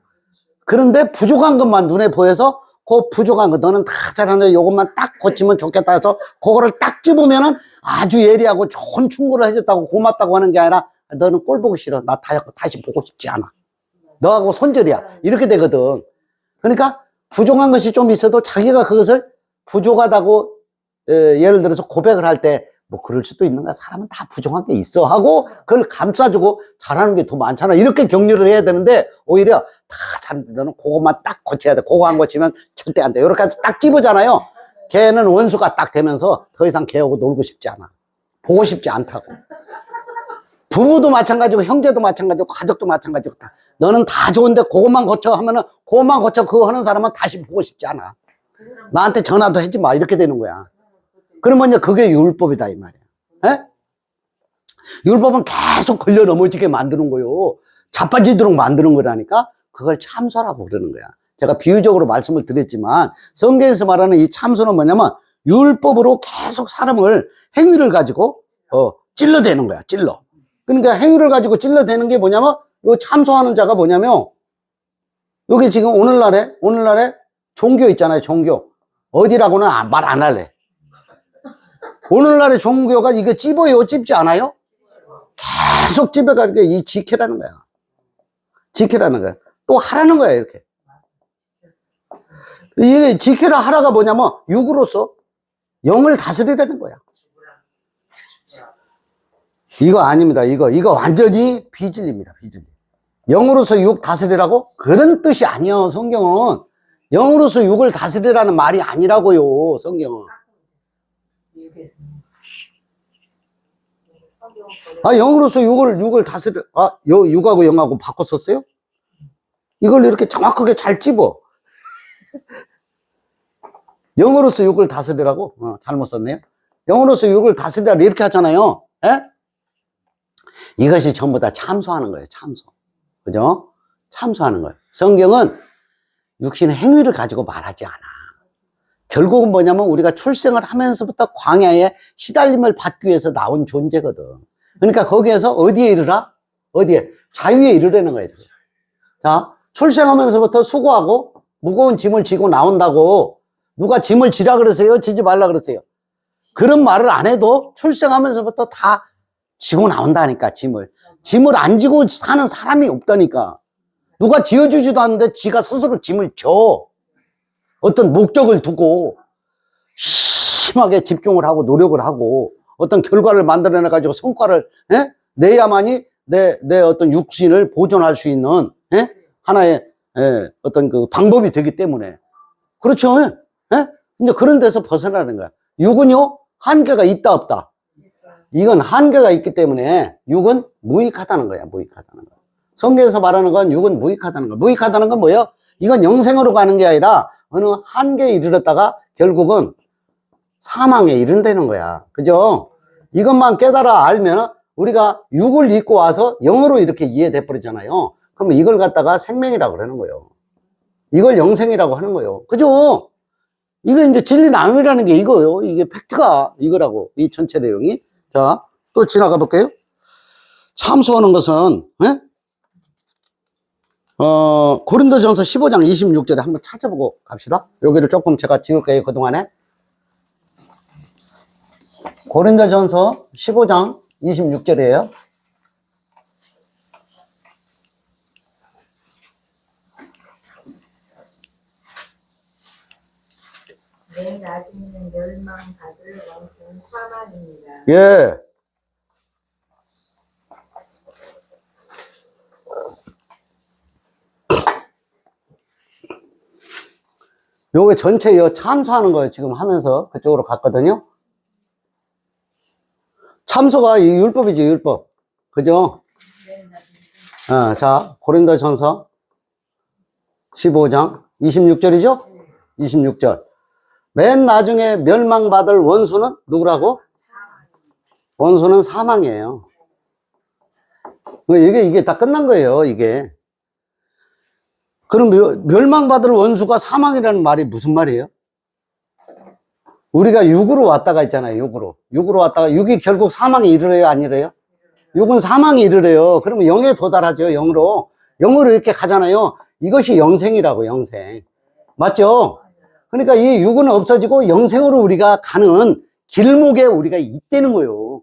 그런데 부족한 것만 눈에 보여서 그 부족한 거 너는 다 잘하는데 이것만 딱 고치면 좋겠다 해서 그거를 딱 집으면은 아주 예리하고 좋은 충고를 해줬다고 고맙다고 하는 게 아니라 너는 꼴 보기 싫어. 나 다시 보고 싶지 않아. 너하고 손절이야. 이렇게 되거든. 그러니까 부족한 것이 좀 있어도 자기가 그것을 부족하다고 예를 들어서 고백을 할 때 뭐 그럴 수도 있는가? 사람은 다 부족한 게 있어 하고 그걸 감싸주고 잘하는 게 더 많잖아. 이렇게 격려를 해야 되는데 오히려 다 잘하는데 너는 그것만 딱 고쳐야 돼. 그거 안 고치면 절대 안 돼. 이렇게 해서 딱 집어잖아요. 걔는 원수가 딱 되면서 더 이상 걔하고 놀고 싶지 않아. 보고 싶지 않다고. 부부도 마찬가지고 형제도 마찬가지고 가족도 마찬가지고 다. 너는 다 좋은데 그것만 고쳐 하면은 그것만 고쳐 그거 하는 사람은 다시 보고 싶지 않아. 나한테 전화도 하지 마. 이렇게 되는 거야. 그러면 이제 그게 율법이다 이 말이야. 에? 율법은 계속 걸려 넘어지게 만드는 거요. 자빠지도록 만드는 거라니까 그걸 참소라고 그러는 거야. 제가 비유적으로 말씀을 드렸지만 성경에서 말하는 이 참소는 뭐냐면 율법으로 계속 사람을 행위를 가지고 찔러대는 거야. 찔러. 그러니까 행위를 가지고 찔러대는 게 뭐냐면 요 참소하는 자가 뭐냐면 여기 지금 오늘날에 종교 있잖아요. 종교. 어디라고는 말 안 할래. 오늘날의 종교가 이거 찝어요? 찝지 않아요? 계속 찝어가지고 이 지키라는 거야. 지키라는 거야. 또 하라는 거야, 이렇게. 이게 지키라 하라가 뭐냐면 육으로서 영을 다스리라는 거야. 이거 아닙니다. 이거 완전히 비진리입니다. 비진리. 영으로서 육 다스리라고? 그런 뜻이 아니에요, 성경은. 영으로서 육을 다스리라는 말이 아니라고요, 성경은. 영으로서 육을 다스려. 육하고 영하고 바꿨었어요? 이걸 이렇게 정확하게 잘 집어. 영으로서 육을 다스리라고? 잘못 썼네요. 영으로서 육을 다스리라 이렇게 하잖아요. 에? 이것이 전부 다 참소하는 거예요. 참소. 그죠? 참소하는 거예요. 성경은 육신의 행위를 가지고 말하지 않아. 결국은 뭐냐면 우리가 출생을 하면서부터 광야에 시달림을 받기 위해서 나온 존재거든. 그러니까 거기에서 어디에 이르라? 어디에? 자유에 이르라는 거예요. 자, 출생하면서부터 수고하고 무거운 짐을 지고 나온다고 누가 짐을 지라 그러세요? 지지 말라 그러세요? 그런 말을 안 해도 출생하면서부터 다 지고 나온다니까, 짐을. 짐을 안 지고 사는 사람이 없다니까. 누가 지어주지도 않는데 지가 스스로 짐을 져. 어떤 목적을 두고 심하게 집중을 하고 노력을 하고 어떤 결과를 만들어내가지고 성과를 내야만이 내 어떤 육신을 보존할 수 있는 하나의 어떤 그 방법이 되기 때문에. 그렇죠. 이제 그런 데서 벗어나는 거야. 육은요, 한계가 있다, 없다. 이건 한계가 있기 때문에 육은 무익하다는 거야, 무익하다는 거야. 성경에서 말하는 건 육은 무익하다는 거야. 무익하다는 건 뭐예요? 이건 영생으로 가는 게 아니라 어느 한계에 이르렀다가 결국은 사망에 이른다는 거야. 그죠? 이것만 깨달아 알면 우리가 육을 잊고 와서 영으로 이렇게 이해돼 버리잖아요. 그러면 이걸 갖다가 생명이라고 그러는 거예요. 이걸 영생이라고 하는 거예요. 그죠? 이거 이제 진리 나눔이라는 게 이거예요. 이게 팩트가 이거라고, 이 전체 내용이. 자, 또 지나가 볼게요. 참소하는 것은, 고린도전서 15장 26절에 한번 찾아보고 갑시다. 여기를 조금 제가 지울게요, 그동안에. 고린도전서 15장 26절이에요. 내 나중에는 멸망받을 원수는 사망입니다. 예. 요게 전체 참소하는 거예요. 지금 하면서 그쪽으로 갔거든요. 참소가 이 율법이지, 율법. 그죠? 자, 고린도전서 15장 26절이죠? 26절. 맨 나중에 멸망받을 원수는 누구라고? 원수는 사망이에요. 이게 다 끝난 거예요, 이게. 그럼 멸망받을 원수가 사망이라는 말이 무슨 말이에요? 우리가 육으로 왔다가 있잖아요, 육으로. 육으로 왔다가 육이 결국 사망에 이르러요, 안 이르러요? 육은 사망에 이르러요. 그러면 영에 도달하죠, 영으로. 영으로 이렇게 가잖아요. 이것이 영생이라고, 영생. 맞죠? 그러니까 이 육은 없어지고 영생으로 우리가 가는 길목에 우리가 있다는 거예요.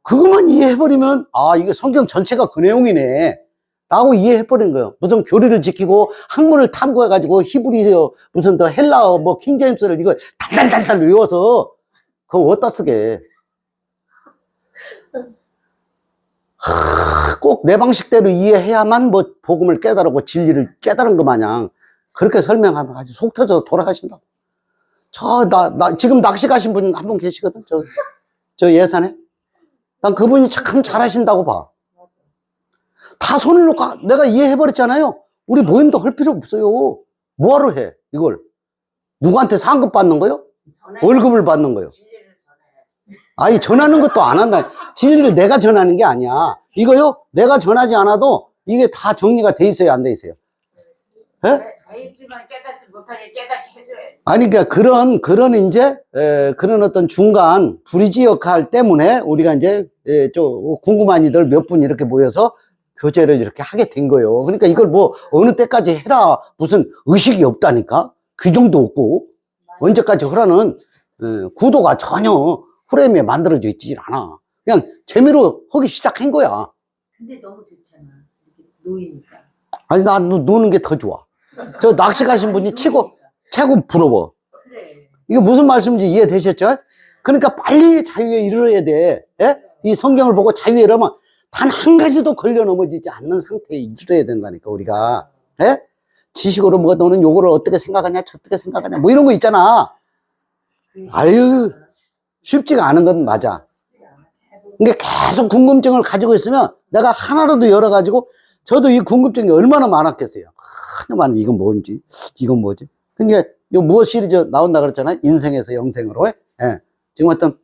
그것만 이해해버리면, 아, 이게 성경 전체가 그 내용이네. 라고 이해해버린 거예요. 무슨 교리를 지키고 학문을 탐구해가지고 히브리어, 무슨 더 헬라어, 뭐 킹제임스를 이거 달달달달 외워서 그거 어디다 쓰게. 꼭 내 방식대로 이해해야만 뭐 복음을 깨달고 진리를 깨달은 것 마냥 그렇게 설명하면 아주 속 터져 돌아가신다. 지금 낚시 가신 분 한 분 계시거든. 저 예산에. 난 그분이 참 잘하신다고 봐. 다 손을 놓고 내가 이해해버렸잖아요. 우리 모임도 할 필요 없어요. 뭐하러 해, 이걸? 누구한테 상급 받는 거요? 월급을 받는 거요? 아니, 전하는 것도 안 한다. 진리를 내가 전하는 게 아니야. 이거요? 내가 전하지 않아도 이게 다 정리가 돼 있어요, 안 돼 있어요? 돼 있지만 깨닫지 못하게 깨닫게 해줘야지. 아니, 그러니까 그런 이제, 그런 어떤 중간 브리지 역할 때문에 우리가 이제, 좀 궁금한 이들 몇 분 이렇게 모여서 교제를 이렇게 하게 된 거예요. 그러니까 이걸 뭐 어느 때까지 해라 무슨 의식이 없다니까. 규정도 없고 언제까지 하라는 구도가 전혀 프레임에 만들어져 있지 않아. 그냥 재미로 하기 시작한 거야. 근데 너무 좋잖아. 이렇게 놓이니까. 아니, 나 노는 게 더 좋아. 저 낚시 가신 분이 최고 부러워. 그래. 이거 무슨 말씀인지 이해되셨죠? 그러니까 빨리 자유에 이르러야 돼. 이 성경을 보고 자유에 이르면 단 한 가지도 걸려 넘어지지 않는 상태에 이르러야 된다니까, 우리가. 지식으로 뭐 너는 요거를 어떻게 생각하냐, 어떻게 생각하냐, 뭐 이런 거 있잖아. 아유, 쉽지가 않은 건 맞아. 그러니까 계속 궁금증을 가지고 있으면 내가 하나라도 열어가지고, 저도 이 궁금증이 얼마나 많았겠어요. 하나만 이건 뭔지, 이건 뭐지. 그러니까 요 무엇 시리즈 나온다 그랬잖아요. 인생에서 영생으로. 지금 어떤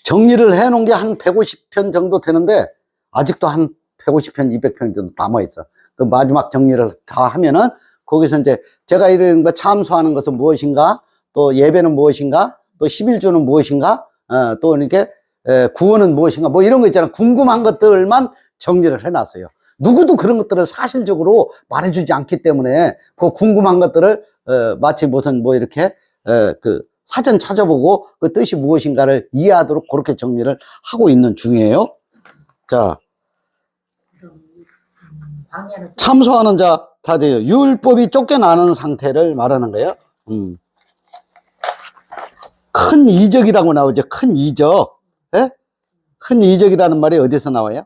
정리를 해놓은 게 한 150편 정도 되는데 아직도 한 150편, 200편 정도 남아있어. 그 마지막 정리를 다 하면은 거기서 이제 제가 이런 거 참소하는 것은 무엇인가, 또 예배는 무엇인가, 또 11조는 무엇인가, 또 이렇게 구원은 무엇인가, 뭐 이런 거 있잖아. 궁금한 것들만 정리를 해놨어요. 누구도 그런 것들을 사실적으로 말해주지 않기 때문에 그 궁금한 것들을 마치 무슨 뭐 이렇게 그 사전 찾아보고 그 뜻이 무엇인가를 이해하도록 그렇게 정리를 하고 있는 중이에요. 자, 광야를 참소하는 자 다 돼요. 율법이 쫓겨나는 상태를 말하는 거예요. 큰 이적이라고 나오죠. 큰 이적. 예? 큰 이적이라는 말이 어디서 나와요?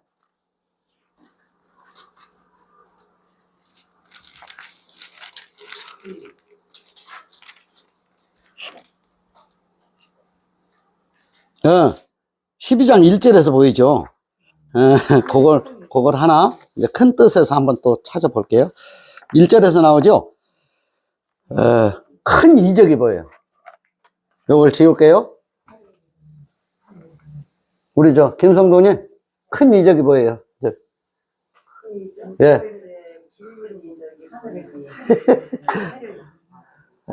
어, 12장 1절에서 보이죠. 그걸 하나 이제 큰 뜻에서 한번 또 찾아볼게요. 1절에서 나오죠. 큰 이적이 보여요. 요걸 지울게요. 우리 김성도님, 큰 이적이 보여요. 예. 질문이 저기 하늘에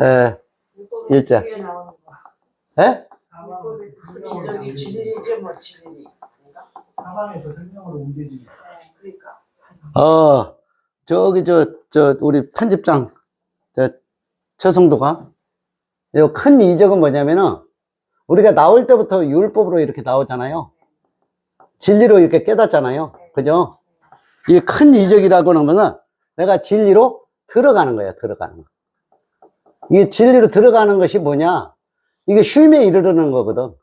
예. 일자. 예? 큰 이적이 진리죠, 뭐 진리. 사방에서 생명으로 옮겨지는. 그러니까. 저기, 우리 편집장, 최성도가, 이 큰 이적은 뭐냐면은, 우리가 나올 때부터 율법으로 이렇게 나오잖아요. 진리로 이렇게 깨닫잖아요. 그죠? 이 큰 이적이라고 하면은, 내가 진리로 들어가는 거야, 들어가는 거. 이게 진리로 들어가는 것이 뭐냐? 이게 쉼에 이르르는 거거든.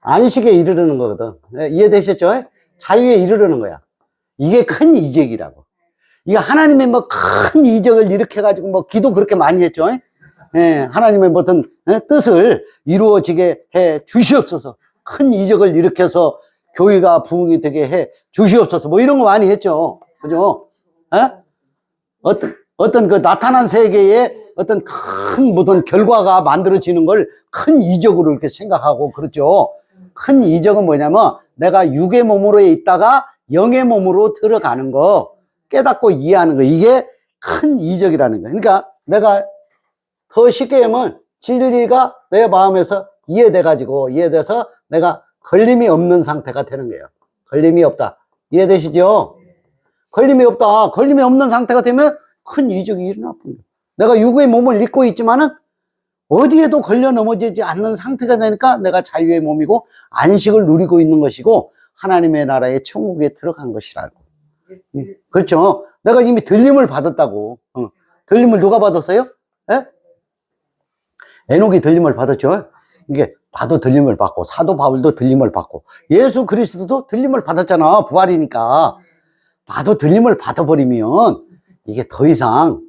안식에 이르르는 거거든. 이해되셨죠? 자유에 이르르는 거야. 이게 큰 이적이라고. 이게 하나님의 뭐 큰 이적을 일으켜가지고 뭐 기도 그렇게 많이 했죠. 예, 하나님의 어떤 뜻을 이루어지게 해 주시옵소서. 큰 이적을 일으켜서 교회가 부흥이 되게 해 주시옵소서. 뭐 이런 거 많이 했죠. 그죠? 예? 어떤 그 나타난 세계에 어떤 큰 무슨 결과가 만들어지는 걸 큰 이적으로 이렇게 생각하고 그렇죠. 큰 이적은 뭐냐면 내가 육의 몸으로 있다가 영의 몸으로 들어가는 거, 깨닫고 이해하는 거, 이게 큰 이적이라는 거예요. 그러니까 내가 더 쉽게 하면 진리가 내 마음에서 이해돼서 내가 걸림이 없는 상태가 되는 거예요. 걸림이 없다. 이해되시죠? 걸림이 없다. 걸림이 없는 상태가 되면 큰 이적이 일어나 버려요. 내가 육의 몸을 입고 있지만은 어디에도 걸려 넘어지지 않는 상태가 되니까 내가 자유의 몸이고 안식을 누리고 있는 것이고 하나님의 나라의 천국에 들어간 것이라고. 그렇죠. 내가 이미 들림을 받았다고. 들림을 누가 받았어요? 예? 에녹이 들림을 받았죠. 이게 나도 들림을 받고 사도 바울도 들림을 받고 예수 그리스도도 들림을 받았잖아. 부활이니까. 나도 들림을 받아버리면 이게 더 이상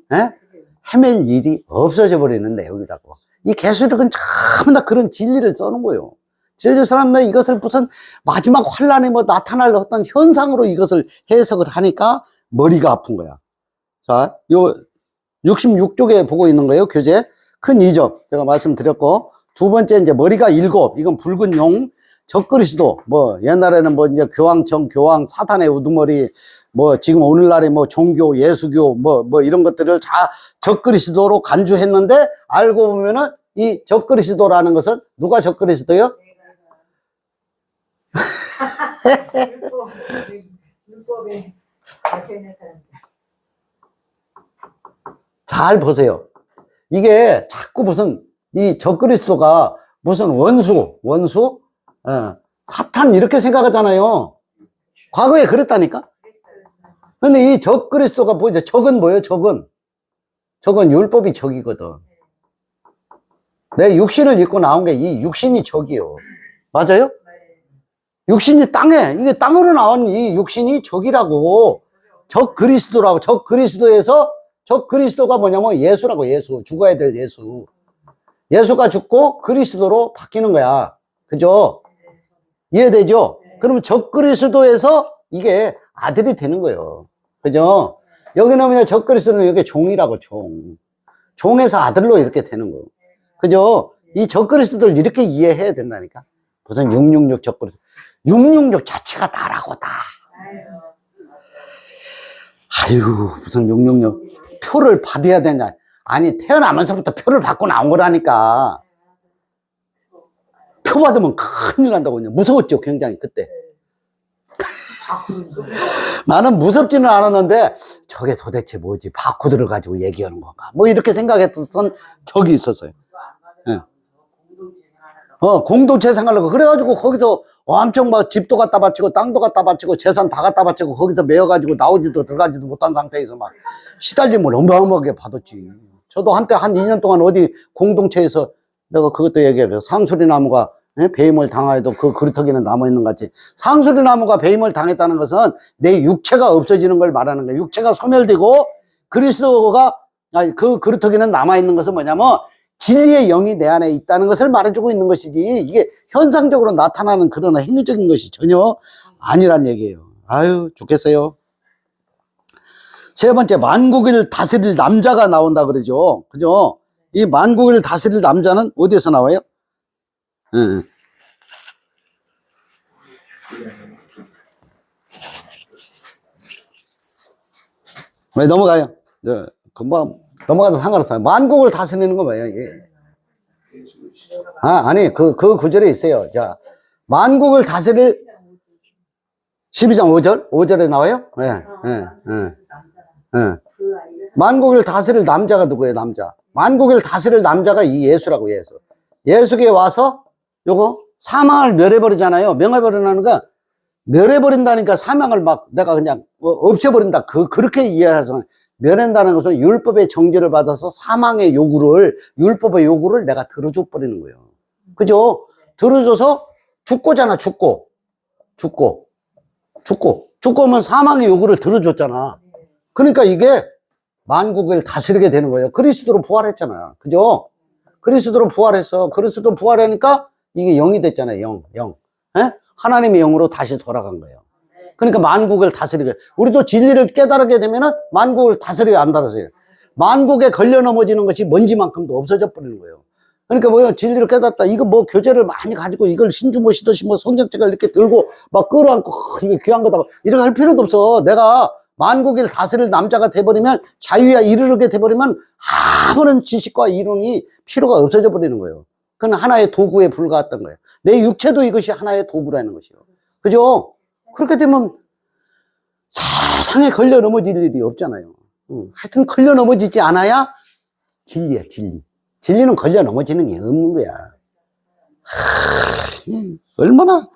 헤맬 일이 없어져 버리는 내용이라고. 이 개수력은 전부 다 그런 진리를 써는 거예요. 진리 사람들 이것을 무슨 마지막 환란에 뭐 나타날 어떤 현상으로 이것을 해석을 하니까 머리가 아픈 거야. 자, 요 66쪽에 보고 있는 거예요. 교재 큰 이적 제가 말씀드렸고, 두 번째 이제 머리가 7, 이건 붉은 용, 적그리스도, 뭐 옛날에는 뭐 이제 교황, 정교황, 사탄의 우두머리, 뭐 지금 오늘날에 뭐 종교, 예수교 뭐 이런 것들을 다 적그리스도로 간주했는데 알고 보면은 이 적그리스도라는 것은 누가 적그리스도요? 율법에 갇혀 있는 사람들. 잘 보세요. 이게 자꾸 무슨 이 적그리스도가 무슨 원수, 사탄 이렇게 생각하잖아요. 과거에 그랬다니까. 근데 이 적그리스도가 뭐죠? 적은 뭐예요? 적은 율법이 적이거든. 내 육신을 입고 나온 게 이 육신이 적이요. 맞아요? 육신이 땅에, 이게 땅으로 나온 이 육신이 적이라고. 적그리스도라고. 적그리스도가 뭐냐면 예수라고. 예수. 죽어야 될 예수. 예수가 죽고 그리스도로 바뀌는 거야. 그죠? 이해되죠? 그러면 적그리스도에서 이게 아들이 되는 거예요. 그죠? 여기는 뭐냐, 적그리스도는 여기 종이라고, 종에서 아들로 이렇게 되는 거예요. 그죠? 이 적그리스도를 이렇게 이해해야 된다니까. 무슨 666 적그리스도. 666 자체가 나라고, 다. 아유, 무슨 666. 표를 받아야 되냐. 아니, 태어나면서부터 표를 받고 나온 거라니까. 표 받으면 큰일 난다고. 무서웠죠, 굉장히, 그때. 나는 무섭지는 않았는데 저게 도대체 뭐지? 바코드를 가지고 얘기하는 건가? 뭐 이렇게 생각했던 적이 있었어요. 예. 공동체 생활하고 그래가지고 거기서 엄청 막 집도 갖다 바치고 땅도 갖다 바치고 재산 다 갖다 바치고 거기서 매여가지고 나오지도 들어가지도 못한 상태에서 막 시달림을 어마어마하게 받았지. 저도 한때 한 2년 동안 어디 공동체에서 내가 그것도 얘기해요. 상수리 나무가 배임을 당하여도 그 그루터기는 남아있는 것 같이. 상수리 나무가 배임을 당했다는 것은 내 육체가 없어지는 걸 말하는 거예요. 육체가 소멸되고 그리스도가, 아니, 그 그루터기는 남아있는 것은 뭐냐면 진리의 영이 내 안에 있다는 것을 말해주고 있는 것이지, 이게 현상적으로 나타나는 그런 행위적인 것이 전혀 아니란 얘기예요. 아유, 죽겠어요. 세 번째, 만국을 다스릴 남자가 나온다 그러죠. 그죠? 이 만국을 다스릴 남자는 어디에서 나와요? 응. 왜 넘어가요? 금방 넘어가도 상관없어요. 만국을 다스리는 거 뭐예요, 이게? 아니, 그 구절에 있어요. 자, 만국을 다스릴 12장 5절? 5절에 나와요? 예, 예. 만국을 다스릴 남자가 누구예요, 남자? 만국을 다스릴 남자가 이 예수라고, 예수. 예수께 와서 요거 사망을 멸해버리잖아요. 명해버리는 거, 멸해버린다니까 사망을 막 내가 그냥 없애버린다. 그렇게 이해해서 멸한다는 것은 율법의 정죄를 받아서 사망의 요구를, 율법의 요구를 내가 들어줘 버리는 거예요. 그죠? 들어줘서 죽고잖아, 죽고면 사망의 요구를 들어줬잖아. 그러니까 이게 만국을 다스리게 되는 거예요. 그리스도로 부활했잖아. 그죠? 그리스도로 부활했어. 그리스도로 부활하니까 이게 영이 됐잖아요. 영. 예? 하나님의 영으로 다시 돌아간 거예요. 그러니까 만국을 다스리게. 우리도 진리를 깨달게 되면은 만국을 다스리게 안 다스려요. 만국에 걸려 넘어지는 것이 먼지만큼도 없어져 버리는 거예요. 그러니까 뭐요? 진리를 깨닫다. 이거 뭐 교재를 많이 가지고 이걸 신주 모시듯이 뭐 성경책을 이렇게 들고 막 끌어안고 이게 귀한 거다. 이렇게 할 필요도 없어. 내가 만국을 다스릴 남자가 돼버리면, 자유에 이르게 돼버리면 아무런 지식과 이론이 필요가 없어져 버리는 거예요. 그건 하나의 도구에 불과했던 거예요. 내 육체도 이것이 하나의 도구라는 것이요. 그죠? 그렇게 되면 세상에 걸려 넘어질 일이 없잖아요. 하여튼 걸려 넘어지지 않아야 진리야, 진리. 진리는 걸려 넘어지는 게 없는 거야. 얼마나,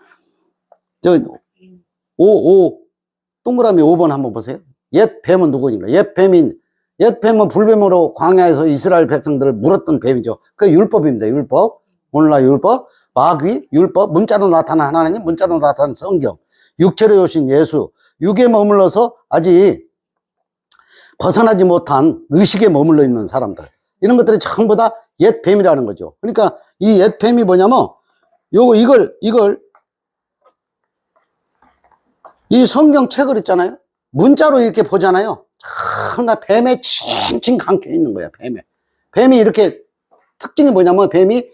동그라미 5번 한번 보세요. 옛 뱀은 누구인가? 옛 뱀은 불뱀으로 광야에서 이스라엘 백성들을 물었던 뱀이죠. 그 율법입니다, 율법. 오늘날 율법. 마귀, 율법. 문자로 나타난 하나님, 문자로 나타난 성경. 육체로 오신 예수. 육에 머물러서 아직 벗어나지 못한 의식에 머물러 있는 사람들. 이런 것들이 전부 다 옛 뱀이라는 거죠. 그러니까 이 옛 뱀이 뭐냐면, 이걸, 이 성경책을 있잖아요. 문자로 이렇게 보잖아요. 나 뱀에 칭칭 감겨 있는 거야, 뱀에. 뱀이 이렇게 특징이 뭐냐면, 뱀이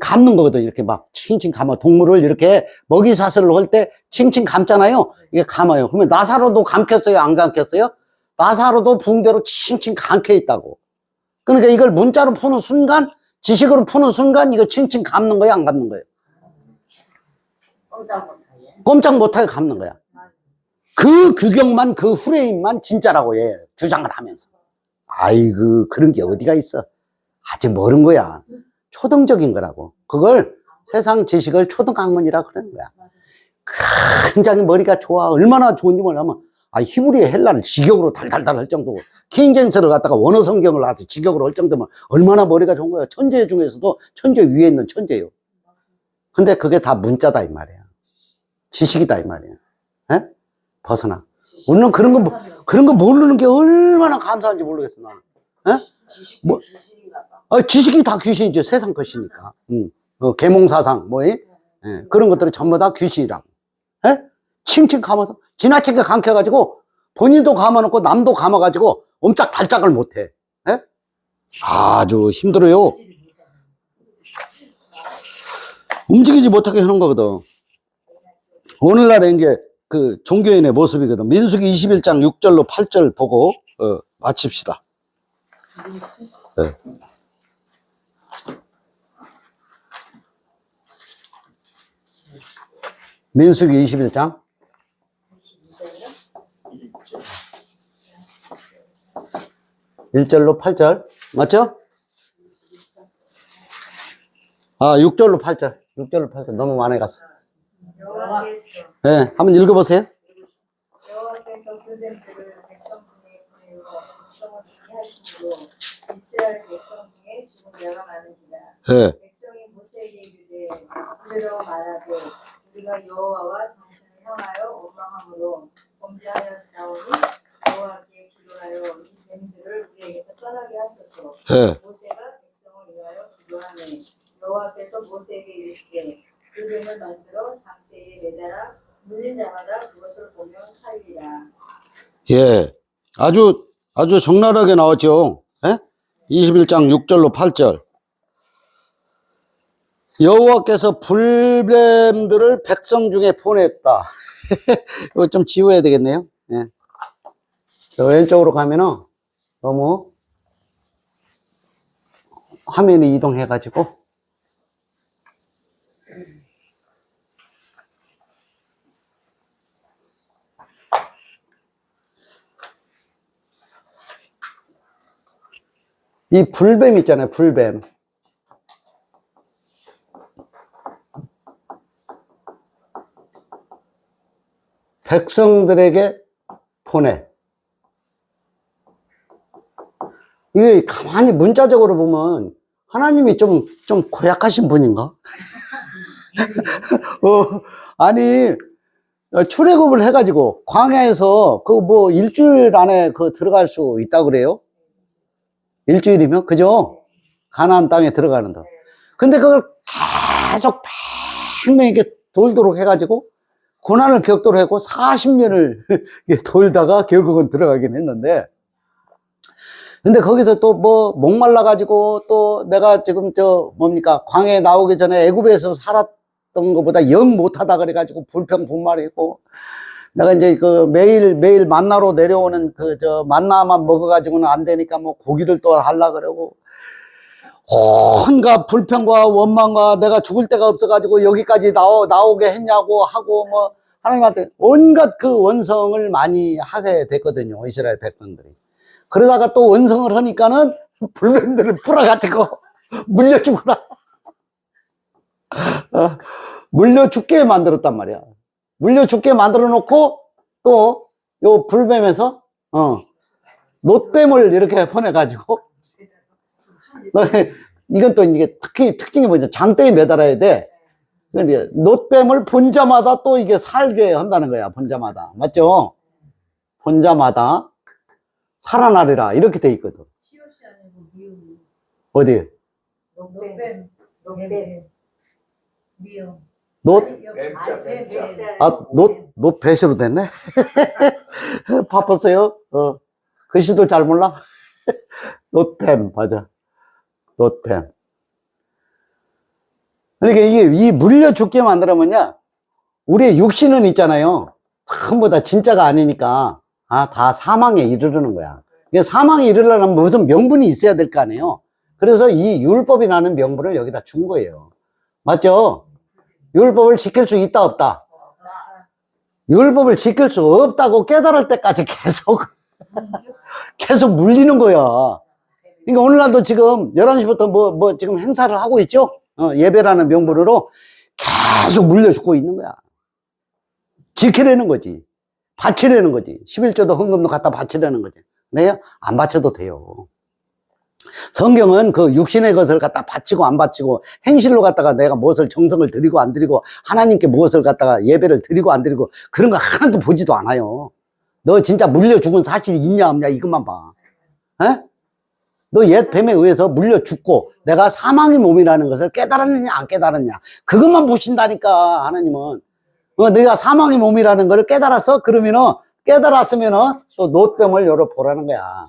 감는 거거든. 이렇게 막 칭칭 감아. 동물을 이렇게 먹이 사슬을 할 때 칭칭 감잖아요. 이게 감아요. 그러면 나사로도 감켰어요? 안 감켰어요? 나사로도 붕대로 칭칭 감겨 있다고. 그러니까 이걸 문자로 푸는 순간, 지식으로 푸는 순간 이거 칭칭 감는 거예요, 안 감는 거예요? 꼼짝 못하게 감는 거야. 그 규격만, 그 프레임만 진짜라고 얘 주장을 하면서. 아이고, 그런 게 어디가 있어. 아직 모르는 거야. 초등적인 거라고. 그걸 세상 지식을 초등학문이라 그러는 거야. 굉장히 머리가 좋아. 얼마나 좋은지 몰라면, 히브리어 헬라를 직역으로 달달달 할 정도고, 킹제임스를 갖다가 원어 성경을 아주 직역으로 할 정도면 얼마나 머리가 좋은 거야. 천재 중에서도 천재 위에 있는 천재요. 근데 그게 다 문자다, 이 말이야. 지식이다, 이 말이야. 에? 벗어나. 우리는 그런 거 모르는 게 얼마나 감사한지 모르겠어, 나는. 에? 지식이 귀신인가 봐. 지식이 다 귀신이죠. 세상 것이니까. 계몽사상, 그런 것들이 전부 다 귀신이라고. 에? 칭칭 감아서, 지나치게 감켜가지고, 본인도 감아놓고 남도 감아가지고, 옴짝달짝을 못해. 에? 아주 힘들어요. 움직이지 못하게 하는 거거든. 오늘날의 이제 그 종교인의 모습이거든. 민수기 21장 6절로 8절 보고, 마칩시다. 네. 민수기 21장 1절로 8절. 맞죠? 아, 6절로 8절. 6절로 8절. 너무 많이 갔어. 여호와께서 네, 한번 읽어보세요. 여호와께서 그들을 백성 중에 보내어 백성을 하심으로 이스라엘 백성 중에 죽은 자가 많은지라. 네. 백성이 모세에게 이르되 그대로 말하되 우리가 여호와와 당신을 향하여 원망함으로 범죄하였사오니 여호와께 기도하여 이 뱀들을 우리에게서 떠나게 하소서. 네. 모세가 백성을 위하여 기도하매 여호와께서 모세에게 이르시되 그 뱀을 만들어 장대에 매달아 물린 자마다 그것을 보며 살리라. 예. 아주 적나라하게 나왔죠. 예? 21장 6절로 8절. 여호와께서 불뱀들을 백성 중에 보냈다. 이거 좀 지워야 되겠네요. 예. 저 왼쪽으로 가면은 너무 화면이 이동해가지고. 이 불뱀 있잖아요, 불뱀. 백성들에게 보내. 이게 가만히 문자적으로 보면 하나님이 좀 고약하신 분인가? 아니, 출애굽을 해가지고 광야에서 그 뭐 일주일 안에 그 들어갈 수 있다 그래요? 일주일이면? 그죠? 가나안 땅에 들어가는다. 근데 그걸 계속 팽팽하게 돌도록 해가지고 고난을 겪도록 했고 40년을 돌다가 결국은 들어가긴 했는데, 근데 거기서 또 뭐 목말라가지고 또 내가 지금 광야에 나오기 전에 애굽에서 살았던 것보다 영 못하다 그래가지고 불평분말했고, 내가 이제 그 매일 만나로 내려오는 만나만 먹어가지고는 안 되니까 뭐 고기를 또 하려 그러고, 온갖 불평과 원망과 내가 죽을 데가 없어가지고 여기까지 나오게 했냐고 하고 뭐 하나님한테 온갖 그 원성을 많이 하게 됐거든요, 이스라엘 백성들이. 그러다가 또 원성을 하니까는 불뱀들을 풀어가지고 물려 죽어라. 물려 죽게 만들었단 말이야. 물려 죽게 만들어 놓고 또 요 불뱀에서 놋뱀을 이렇게 보내가지고, 이건 또 이게 특징이 뭐냐, 장대에 매달아야 돼. 근데 놋뱀을 본 자마다 또 이게 살게 한다는 거야, 본 자마다. 맞죠? 본 자마다 살아나리라 이렇게 돼 있거든. 시옷이 아니고 미움. 어디? 녹뱀. 미움. 놋? 뱀자. 놋 배시로 됐네? 바빴어요? 글씨도 잘 몰라? 놋뱀, 맞아. 놋뱀. 그러니까 이게 물려 죽게 만들어면요, 우리의 육신은 있잖아요. 전부 다 진짜가 아니니까, 다 사망에 이르르는 거야. 사망에 이르려면 무슨 명분이 있어야 될 거 아니에요. 그래서 이 율법이라는 명분을 여기다 준 거예요. 맞죠? 율법을 지킬 수 있다, 없다? 율법을 지킬 수 없다고 깨달을 때까지 계속 물리는 거야. 그러니까 오늘날도 지금 11시부터 지금 행사를 하고 있죠? 예배라는 명분으로 계속 물려 죽고 있는 거야. 지키려는 거지. 바치려는 거지. 11조도 헌금도 갖다 바치려는 거지. 네? 안 바쳐도 돼요. 성경은 그 육신의 것을 갖다 바치고 안 바치고 행실로 갖다가 내가 무엇을 정성을 드리고 안 드리고 하나님께 무엇을 갖다가 예배를 드리고 안 드리고 그런 거 하나도 보지도 않아요. 너 진짜 물려 죽은 사실이 있냐 없냐 이것만 봐. 에? 너 옛 뱀에 의해서 물려 죽고 내가 사망의 몸이라는 것을 깨달았느냐 안 깨달았냐 그것만 보신다니까. 하나님은 내가 사망의 몸이라는 걸 깨달았어? 그러면은 깨달았으면은 또 놋뱀을 열어보라는 거야.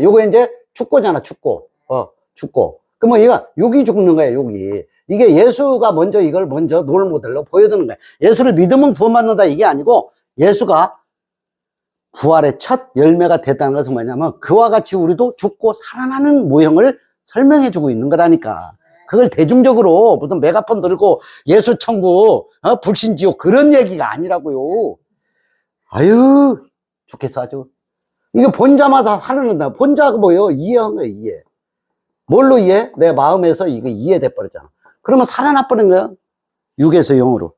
요거 이제 축고잖아, 축고. 축고. 그러면 얘가 육이 죽는 거야, 육이. 이게 예수가 먼저 이걸 먼저 롤 모델로 보여주는 거야. 예수를 믿으면 구원받는다 이게 아니고, 예수가 부활의 첫 열매가 됐다는 것은 뭐냐면 그와 같이 우리도 죽고 살아나는 모형을 설명해 주고 있는 거라니까. 그걸 대중적으로 무슨 메가폰 들고 예수 천국, 불신지옥 그런 얘기가 아니라고요. 아유, 죽겠어 아주. 이게 본자마다 살아난다. 본자가 뭐예요? 이해한 거예요, 이해. 뭘로 이해? 내 마음에서 이게 이해돼 버렸잖아. 그러면 살아나 버린 거야. 6에서 0으로.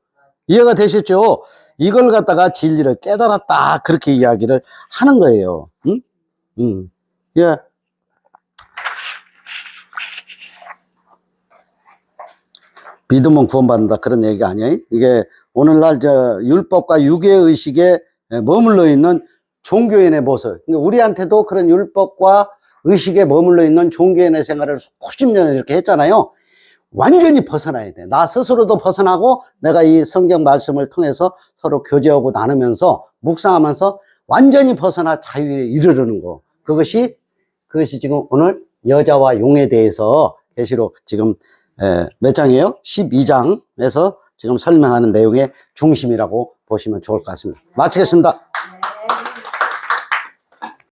이해가 되셨죠? 이걸 갖다가 진리를 깨달았다. 그렇게 이야기를 하는 거예요. 응? 예. 믿으면 구원받는다. 그런 얘기가 아니에요. 이게 오늘날 율법과 육의 의식에 머물러 있는 종교인의 모습. 그러니까 우리한테도 그런 율법과 의식에 머물러 있는 종교인의 생활을 수십 년을 이렇게 했잖아요. 완전히 벗어나야 돼. 나 스스로도 벗어나고 내가 이 성경 말씀을 통해서 서로 교제하고 나누면서 묵상하면서 완전히 벗어나 자유에 이르르는 거. 그것이 지금 오늘 여자와 용에 대해서 계시록 지금 몇 장이에요? 12장에서 지금 설명하는 내용의 중심이라고 보시면 좋을 것 같습니다. 마치겠습니다. 네.